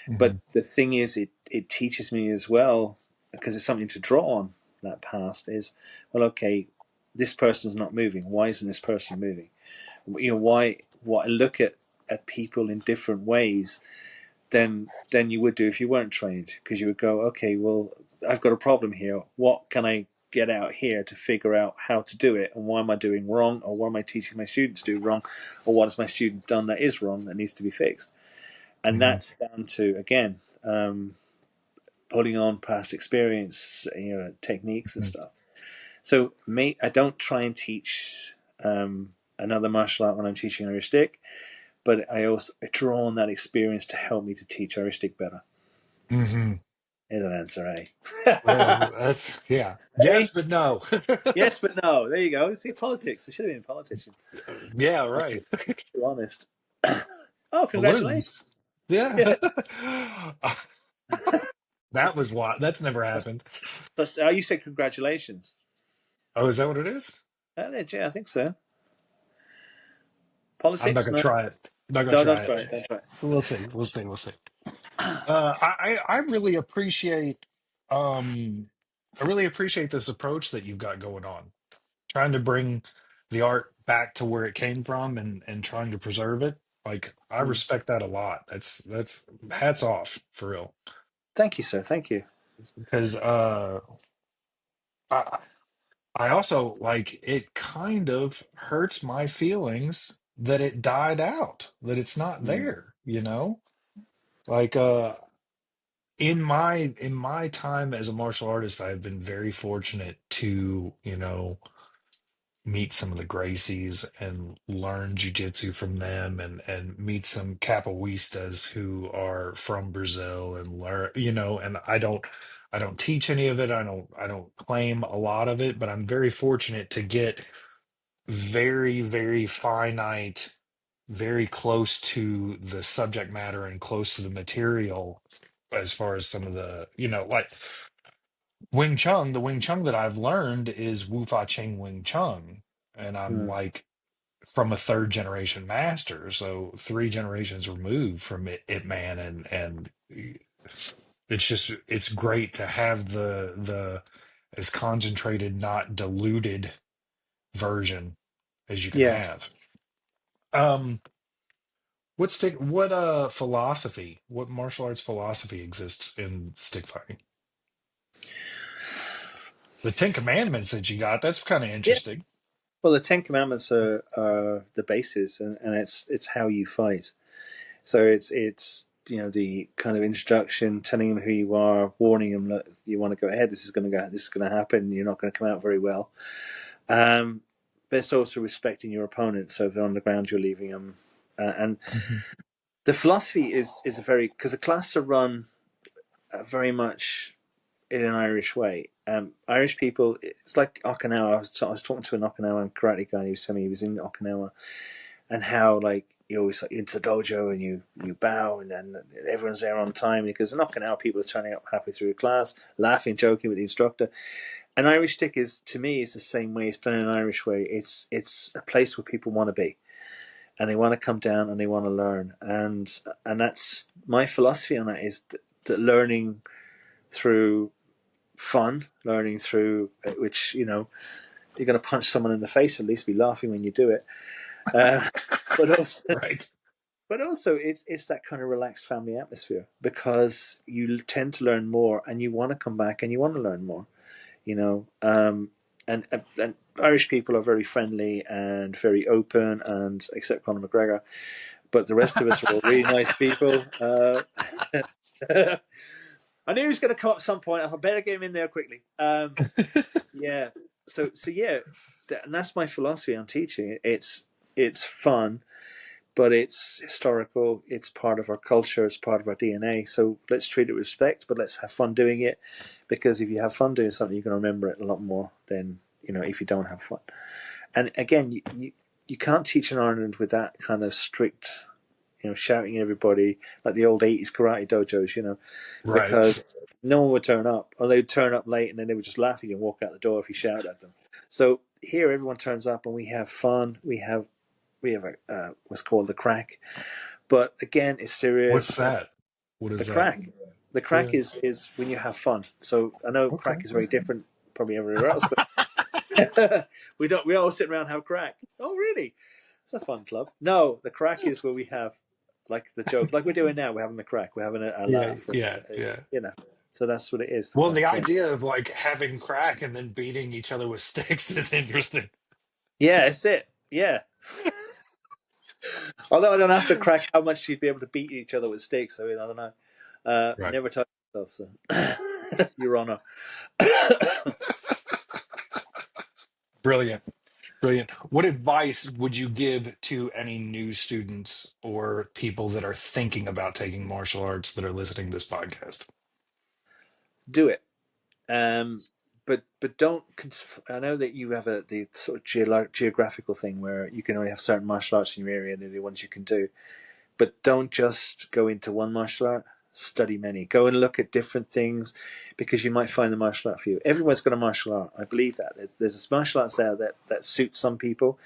But Mhm. the thing is, it teaches me as well because it's something to draw on. That past is, well, okay, this person's not moving. Why isn't this person moving? Why? What I look at people in different ways than you would do if you weren't trained, because you would go, okay, well, I've got a problem here. What can I get out here to figure out how to do it, and why am I doing wrong, or what am I teaching my students to do wrong, or what has my student done that is wrong that needs to be fixed? And Mhm. that's down to, again, pulling on past experience, techniques and Mhm. stuff. So I don't try and teach another martial art when I'm teaching Irish stick, but I draw on that experience to help me to teach Irish stick better. Mhm. Is an answer, Well, eh? that's yeah. Eh? Yes, but no. Yes, but no. There you go. See, politics. I should have been a politician. Yeah, right. To be honest. Oh, congratulations. Balloons. Yeah. Yeah. That was what. That's never happened. You said congratulations. Oh, is that what it is? Yeah, I think so. I'm not Politics? gonna No. try it. I'm not gonna No, don't try it. try it. Don't try it. We'll see. We'll see. We'll see. I really appreciate um I really appreciate this approach that you've got going on. Trying to bring the art back to where it came from and trying to preserve it. Like I Mm. respect that a lot. That's hats off for real. Thank you, sir. Thank you. Because I I also like it kind of hurts my feelings that it died out, that it's not Mm. there, you know? Like in my time as a martial artist, I've been very fortunate to, meet some of the Gracies and learn jujitsu from them and meet some capoeiristas who are from Brazil and learn, and I don't teach any of it. I don't claim a lot of it, but I'm very fortunate to get very, very finite, very close to the subject matter and close to the material as far as some of the, like Wing Chun, the Wing Chun that I've learned is Wu Fa Ching Wing Chun. And I'm Mm. like from a third generation master, so three generations removed from it man, and it's great to have the as concentrated, not diluted version as you can Yeah. have. Um, what martial arts philosophy exists in stick fighting? The Ten Commandments that you got, that's kind of Yeah. interesting. Well, the Ten Commandments are the basis, and it's how you fight. So it's the kind of introduction, telling them who you are, warning them that you want to go ahead. This is going to happen. You're not going to come out very well. Um, but it's also respecting your opponent. So if they're on the ground, you're leaving them. And Mhm. the philosophy is a very, because the classes are run very much in an Irish way. Irish people, it's like Okinawa. So I was talking to an Okinawan karate guy. He was telling me he was in Okinawa, and how like you always like into the dojo and you bow and then everyone's there on time because they're knocking out. People are turning up halfway through the class, laughing, joking with the instructor. An Irish stick is to me is the same way. It's done in an Irish way. It's a place where people want to be and they want to come down and they want to learn and that's my philosophy on that is that learning through fun, learning through which you're going to punch someone in the face, at least be laughing when you do it. But also, Right. but also, it's that kind of relaxed family atmosphere because you tend to learn more, and you want to come back and you want to learn more. You know, and Irish people are very friendly and very open, and except Conor McGregor, but the rest of us are all really nice people. I knew he was going to come up at some point. I better get him in there quickly. Yeah. So yeah, and that's my philosophy on teaching. It's fun, but it's historical. It's part of our culture. It's part of our DNA. So let's treat it with respect, but let's have fun doing it. Because if you have fun doing something, you can remember it a lot more than if you don't have fun. And again, you can't teach in Ireland with that kind of strict, shouting at everybody like the old 80s karate dojos, Right. because no one would turn up, or they'd turn up late and then they would just laugh at you and walk out the door if you shouted at them. So here, everyone turns up and we have fun. We have what's called the crack, but again, it's What's serious. that? What The is that? crack, the crack Yeah. is when you have fun. So I know Okay. crack is very different, probably everywhere else, but we all sit around and have crack. Oh, really? It's a fun club. No, the crack is where we have like the joke, like we're doing now. We're having the crack. We're having a Yeah. laugh. Yeah. Yeah. So that's what it is. The Well, the crack. Yeah. idea of like having crack and then beating each other with sticks is interesting. Yeah, that's it. Yeah. Although I don't have to crack how much you'd be able to beat each other with sticks. I mean, I don't know. Right. Never touch myself, so Your Honor. Brilliant. Brilliant. What advice would you give to any new students or people that are thinking about taking martial arts that are listening to this podcast? Do it. Um, but don't. I know that you have the sort of geographical thing where you can only have certain martial arts in your area, and they're the ones you can do. But don't just go into one martial art. Study many. Go and look at different things, because you might find the martial art for you. Everyone's got a martial art. I believe that there's a martial arts there that suits some people.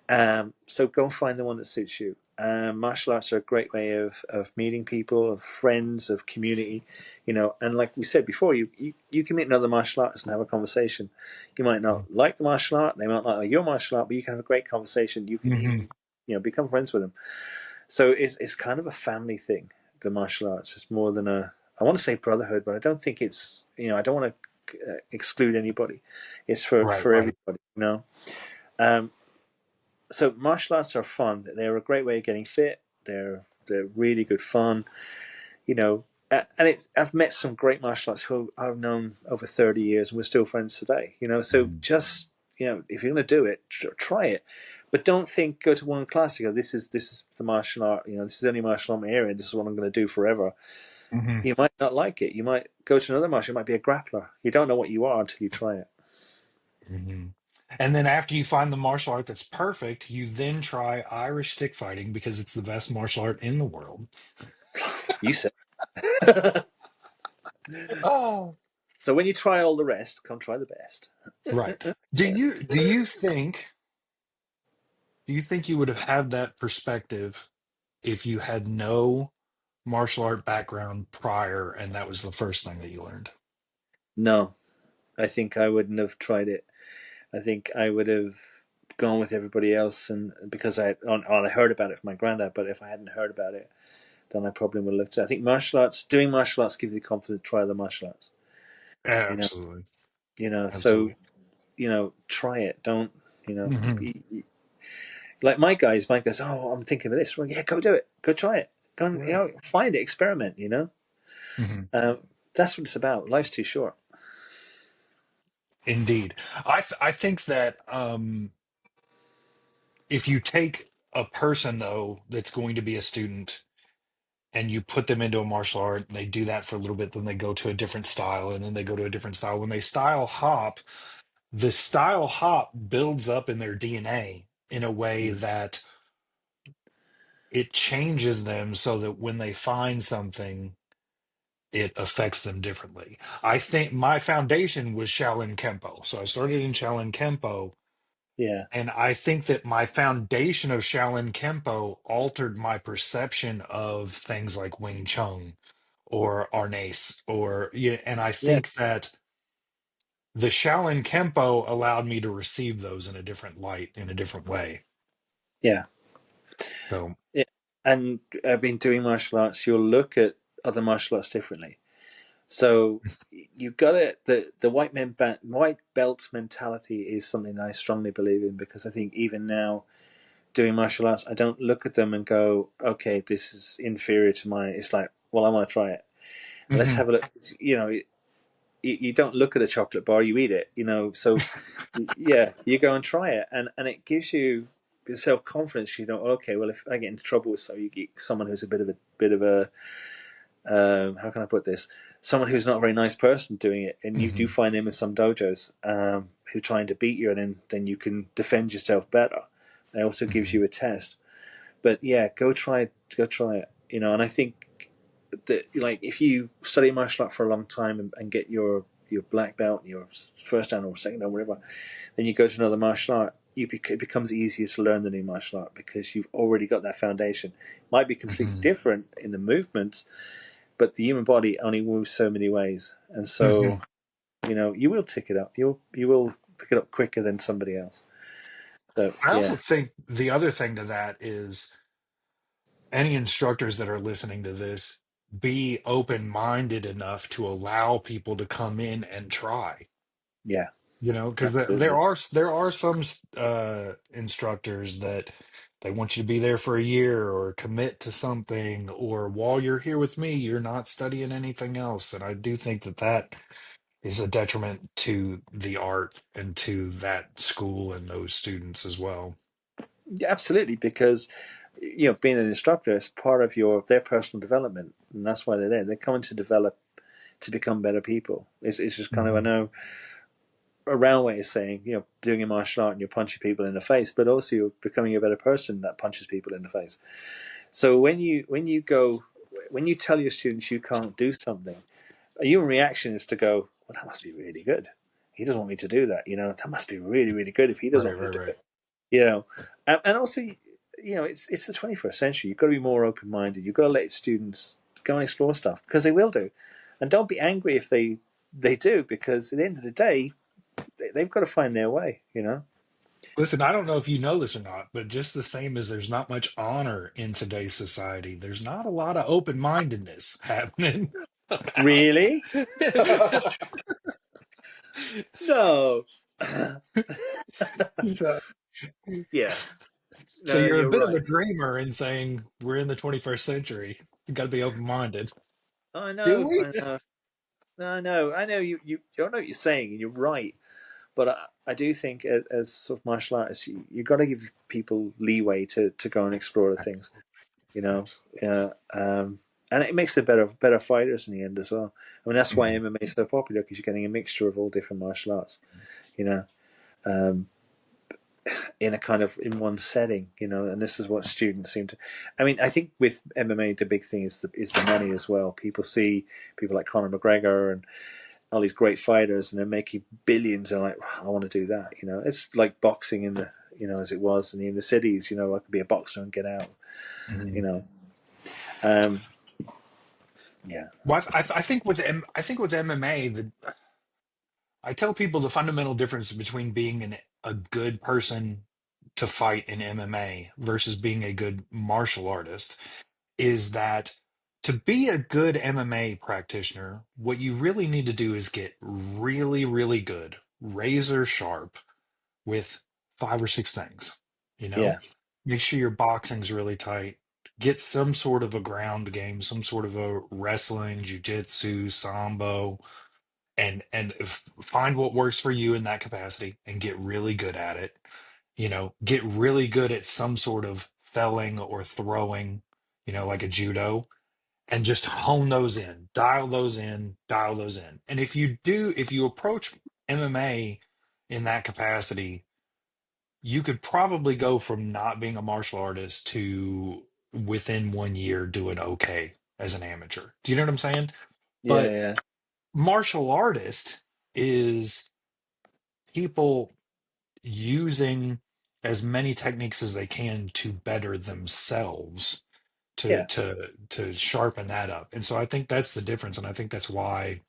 So go and find the one that suits you. Martial arts are a great way of meeting people, of friends, of community, And like we said before, you can meet another martial artist and have a conversation. You might not like the martial art, they might not like your martial art, but you can have a great conversation. You can Mm-hmm. even become friends with them. So it's kind of a family thing. The martial arts is more than I want to say brotherhood, but I don't think it's I don't want to exclude anybody. It's for Right, right. everybody. Um, so martial arts are fun. They're a great way of getting fit. They're really good fun. And I've met some great martial arts who I've known over 30 years, and we're still friends today. So just if you're going to do it, try it, but don't think go to one class. You go, this is the martial art. This is the only martial art in my area. This is what I'm going to do forever. Mm-hmm. You might not like it. You might go to another martial. You might be a grappler. You don't know what you are until you try it. Mm-hmm. And then after you find the martial art that's perfect, you then try Irish stick fighting because it's the best martial art in the world. You said. Oh, So when you try all the rest, come try the best. right. Do you think you would have had that perspective if you had no martial art background prior and that was the first thing that you learned? No, I think I wouldn't have tried it. I think I would have gone with everybody else, and because I heard about it from my granddad. But if I hadn't heard about it, then I probably would have looked at it. I think doing martial arts gives you the confidence to try the martial arts. You know, Absolutely. So Absolutely. try it. Don't Hmm. like my guys. My guys, oh, I'm thinking of this. Well, yeah, go do it. Go try it. Go and Right. find it. Experiment. Hmm. That's what it's about. Life's too short. Indeed. I think that if you take a person though that's going to be a student and you put them into a martial art and they do that for a little bit, then they go to a different style and then they go to a different style. When they style hop, the style hop builds up in their DNA in a way Mm. that it changes them so that when they find something, it affects them differently. I think my foundation was Shaolin Kempo. So I started in Shaolin Kempo, Yeah, and I think that my foundation of Shaolin Kempo altered my perception of things like Wing Chun or Arnes or yeah, and I yeah, think that the Shaolin Kempo allowed me to receive those in a different light, in a different way. yeah. So, Yeah. And I've been doing martial arts. You'll look at other martial arts differently. So you've got it. The white belt mentality is something I strongly believe in, because I think even now doing martial arts, I don't look at them and go, okay, this is inferior to mine. It's like, well, I want to try it. Let's mhm, have a look. You don't look at a chocolate bar, you eat it. So yeah, you go and try it, and it gives you self confidence. You know, okay, well, if I get into trouble with you get someone who's a bit of a how can I put this? Someone who's not a very nice person doing it, and you do mhm, find them in some dojos who are trying to beat you, and then you can defend yourself better. It also gives mhm, you a test. But yeah, go try it. And I think that, like, if you study martial art for a long time and get your black belt, your first dan or second dan, whatever, then you go to another martial art. It becomes easier to learn the new martial art because you've already got that foundation. It might be completely mhm, different in the movements, but the human body only moves so many ways, and mhm. so you will tick it up. You will pick it up quicker than somebody else. So I also yeah, think the other thing to that is any instructors that are listening to this, be open-minded enough to allow people to come in and try. yeah, Because there absolutely. are some instructors that they want you to be there for a year or commit to something, or while you're here with me, you're not studying anything else. And I do think that that is a detriment to the art and to that school and those students as well. Yeah, absolutely, because being an instructor is part of their personal development, and that's why they're there. They're coming to develop to become better people. It's just kind of, I Hmm. know, a round way of saying, doing a martial art and you're punching people in the face, but also you're becoming a better person that punches people in the face. So when you tell your students you can't do something, a human reaction is to go, well, that must be really good. He doesn't want me to do that. That must be really, really good if he doesn't Right, want me right, to do right. it. And also, it's the 21st century. You've got to be more open minded. You've got to let students go and explore stuff, because they will do, and don't be angry if they do, because at the end of the day, they've got to find their way. Listen, I don't know if you know this or not, but just the same as there's not much honor in today's society, there's not a lot of open-mindedness happening about. Really? No. So, Yeah. so No, you're a you're bit of a right. dreamer in saying we're in the 21st century. You got to be open-minded. I Do know. we? I know. No, I know. I know. You don't know what you're saying, and you're right. But I do think, as sort of martial artists, you got to give people leeway to go and explore the things. You know, yeah, and it makes them better fighters in the end as well. I mean, that's why Mhm. MMA is so popular, because you're getting a mixture of all different martial arts. You know, um, in a kind of in one setting. And this is what students seem to. I mean, I think with MMA, the big thing is the money as well. People see people like Conor McGregor and all these great fighters, and they're making billions, and like, I want to do that. It's like boxing in the as it was in the inner cities. I could be a boxer and get out. You Mhm. know, um, yeah, Well, I think with I think with MMA, I tell people the fundamental difference between being a good person to fight in MMA versus being a good martial artist is that to be a good MMA practitioner, what you really need to do is get really, really good, razor sharp with five or six things. You know, yeah, make sure your boxing's really tight. Get some sort of a ground game, some sort of a wrestling, jujitsu, sambo, and find what works for you in that capacity and get really good at it. Get really good at some sort of felling or throwing, like a judo, and just hone those in, dial those in, dial those in. And if you approach MMA in that capacity, you could probably go from not being a martial artist to within 1 year doing okay as an amateur. Do you know what I'm saying? Yeah, But yeah, martial artist is people using as many techniques as they can to better themselves, to yeah. to sharpen that up. And so I think that's the difference, and I think that's why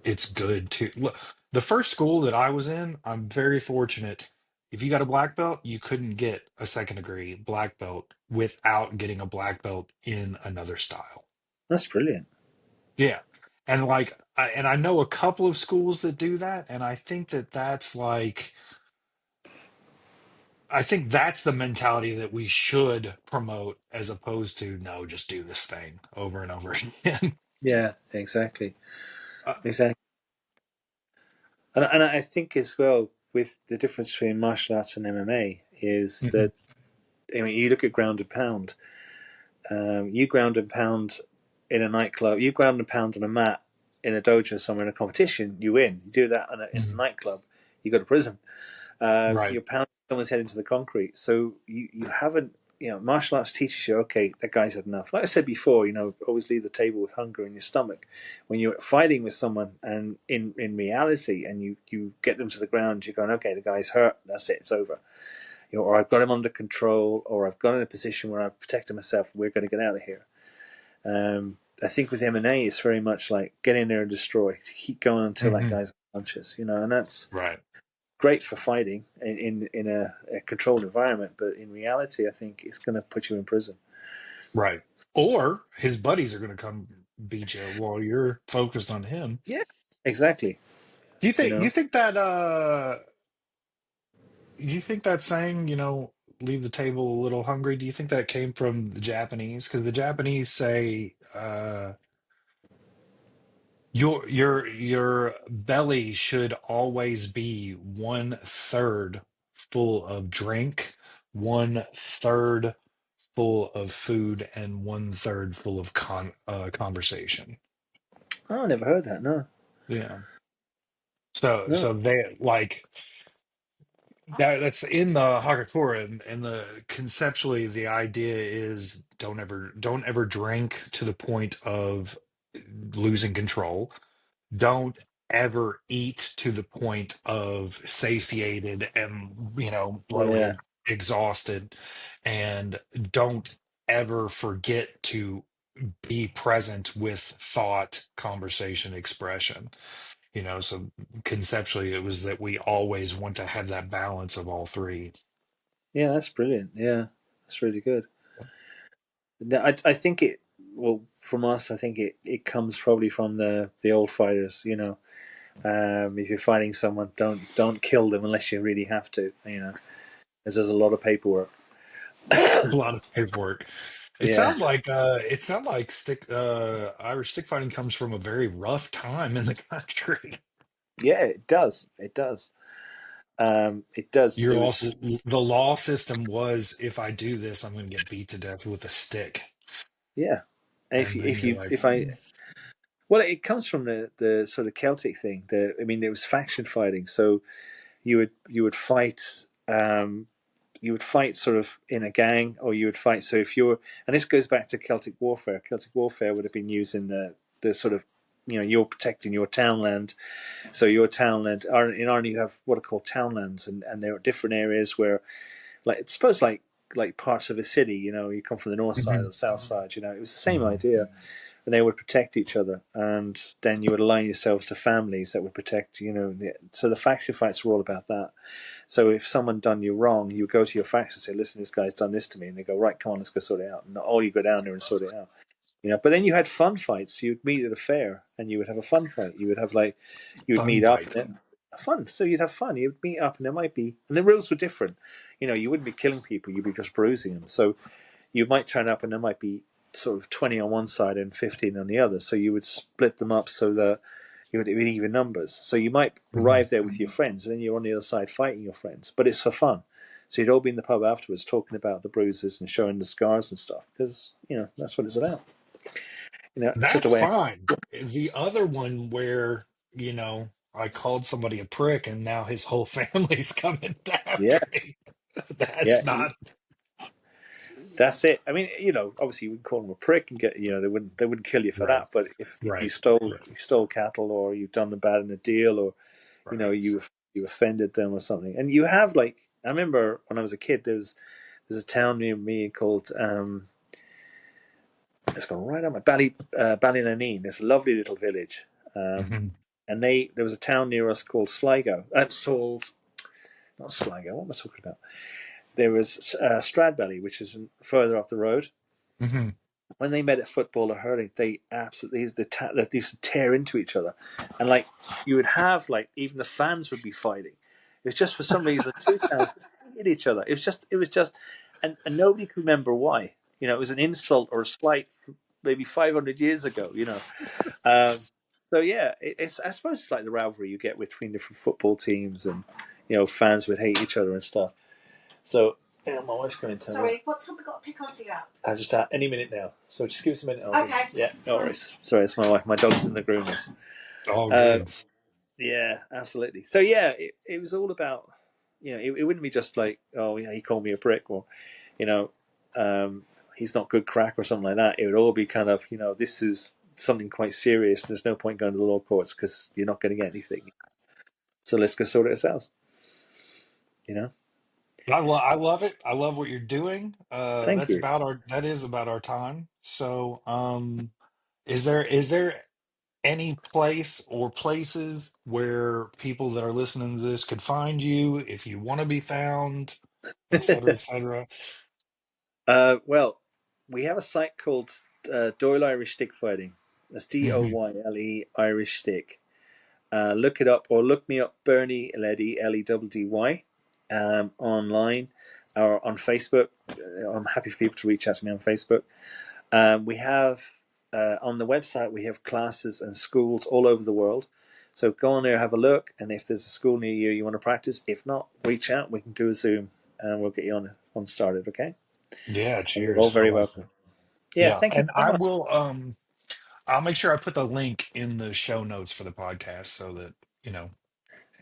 it's good to look. The first school that I was in, I'm very fortunate. If you got a black belt, you couldn't get a second degree black belt without getting a black belt in another style. That's brilliant. Yeah. And like, I know a couple of schools that do that, and I think that that's like, I think that's the mentality that we should promote, as opposed to no, just do this thing over and over again. Yeah, exactly, Uh, exactly. And I think as well with the difference between martial arts and MMA is mhm. that I mean you look at ground and pound. You ground and pound in a nightclub. You ground and pound on a mat in a dojo somewhere in a competition. You win. You do that in a Mhm. nightclub. You go to prison. Right. You're pounding someone's head into the concrete. So you haven't. You know, martial arts teaches you, okay, that guy's had enough. Like I said before, always leave the table with hunger in your stomach. When you're fighting with someone and in reality and you get them to the ground, you're going, okay, the guy's hurt, that's it, it's over. Or I've got him under control, or I've got in a position where I've protected myself, we're going to get out of here. I think with M&A, it's very much like get in there and destroy, keep going until that Hmm. guy's unconscious, and that's Right. great for fighting in a controlled environment, but in reality, I think it's going to put you in prison. Right. Or his buddies are going to come beat you while you're focused on him. Yeah, exactly. Do you You think know, you think that saying, leave the table a little hungry, do you think that came from the Japanese? Because the Japanese say your belly should always be 1/3 full of drink, 1/3 full of food, and 1/3 full of conversation. I never heard that. No, Yeah. So no. they like that's in the Hagakura, and the conceptually the idea is don't ever drink to the point of losing control. Don't ever eat to the point of satiated and Yeah, bloated, exhausted, and don't ever forget to be present with thought, conversation, expression. So conceptually it was that we always want to have that balance of all three. yeah, that's brilliant. Yeah, that's really good. I think it. Well, from us, I think it comes probably from the old fighters. If you're fighting someone, don't kill them unless you really have to. As there's a lot of paperwork. A lot of paperwork. Yeah, It sounds like stick Irish stick fighting comes from a very rough time in the country. yeah, it does. It does. It does. Your It law, was. the law system was, if I do this, I'm going to get beat to death with a stick. Yeah. And And then you're like, if I well, it comes from the sort of Celtic thing. I mean, there was faction fighting, so you would fight. You would fight sort of in a gang, or you would fight. So if you're, and this goes back to Celtic warfare. Celtic warfare would have been used in the sort of, you're protecting your townland. So your townland, in Ireland, you have what are called townlands, and there are different areas where, like, suppose like parts of a city. You come from the north side or mhm, the south side. It was the same mhm, idea, and they would protect each other, and then you would align yourselves to families that would protect. So the faction fights were all about that. So if someone done you wrong, you would go to your faction and say, "Listen, this guy's done this to me," and they go, "Right, come on, let's go sort it out." And all you go down there and sort it out. But then you had fun fights. You'd meet at a fair, and you would have a fun fight. You would have you would fun meet up, fight. and fun. So you'd have fun. You'd meet up, and there might be, and the rules were different. You wouldn't be killing people. You'd be just bruising them. So you might turn up, and there might be sort of 20 on one side and 15 on the other. So you would split them up so that you would in even numbers. So you might Mhm. arrive there with your friends, and then you're on the other side fighting your friends. But it's for fun. So you'd all be in the pub afterwards talking about the bruises and showing the scars and stuff because that's what it's about. It's just a That's way. fine. The other one where, I called somebody a prick and now his whole family's coming Yeah, after me. yeah, That's not. That's it. I mean, obviously you would call them a prick and get, they wouldn't kill you for Right. that. But if you Right. stole Right. you stole cattle, or you've done them bad in a deal, or Right. you offended them or something, and you have, like, I remember when I was a kid, there's a town near me called it's gone right on my Ballynaneen. It's a lovely little village, Hmm. and there was a town near us called Sligo. Not Sligo. What am I talking about? There was Stradbally, which is further up the road. Hmm. When they met at football or hurling, they absolutely they used to tear into each other, and like you would have, like, even the fans would be fighting. It was just, for some reason, the two towns hated each other. It was just, and nobody could remember why. It was an insult or a slight, maybe 500 years ago. Um, so yeah, it's, I suppose it's like the rivalry you get between different football teams, and fans would hate each other and stuff. So, yeah, my wife's going to tell me. Sorry, what time we got to pick Ozzy up? Just any minute now. So just give us a minute. Okay. Yeah, no worries. Sorry, it's my wife. My dog's in the groomers. All Uh, good. yeah, absolutely. So yeah, it was all about, it wouldn't be just like, oh yeah, he called me a prick, or, you know, um, he's not good crack or something like that. It would all be kind of, this is something quite serious. And there's no point going to the law courts because you're not going to get anything. So let's go sort it ourselves. You know. I love it. I love what you're doing. Thank you. That is about our time. So, is there any place or places where people that are listening to this could find you if you want to be found, et cetera, et cetera? Well, we have a site called Doyle Irish Stick Fighting. That's Hmm. Doyle Irish Stick. Look it up, or look me up, Bernie Leddy, Leddy, online or on Facebook. I'm happy for people to reach out to me on Facebook. We have on the website, we have classes and schools all over the world. So go on there, have a look, and if there's a school near you you want to practice, if not, reach out. We can do a Zoom, and we'll get you on started. Okay, Yeah, and you're all cheers. I very like it. welcome. Yeah, Yeah, thank you and very I much. will I'll make sure I put the link in the show notes for the podcast so that, you know,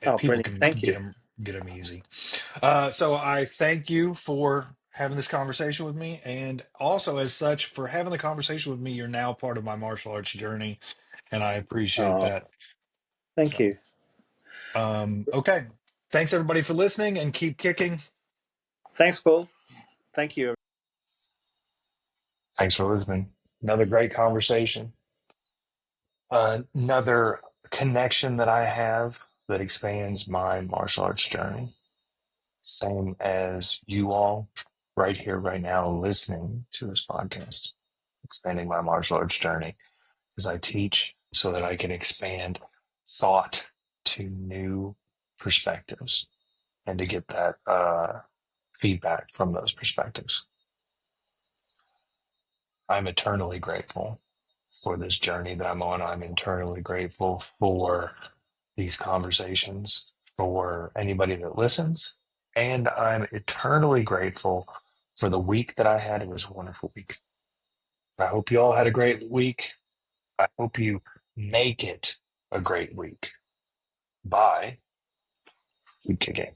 Oh, people brilliant! can Thank you. get them easy. So I thank you for having this conversation with me, and also as such for having the conversation with me. You're now part of my martial arts journey, and I appreciate Oh, that. thank So, you. okay, thanks everybody for listening, and keep kicking. Thanks, Paul. Thank you. Thanks for listening. Another great conversation. Another connection that I have that expands my martial arts journey. Same as you all right here, right now, listening to this podcast, expanding my martial arts journey as I teach so that I can expand thought to new perspectives and to get that feedback from those perspectives. I'm eternally grateful for this journey that I'm on. I'm eternally grateful for these conversations, for anybody that listens. And I'm eternally grateful for the week that I had. It was a wonderful week. I hope you all had a great week. I hope you make it a great week. Bye. Keep kicking.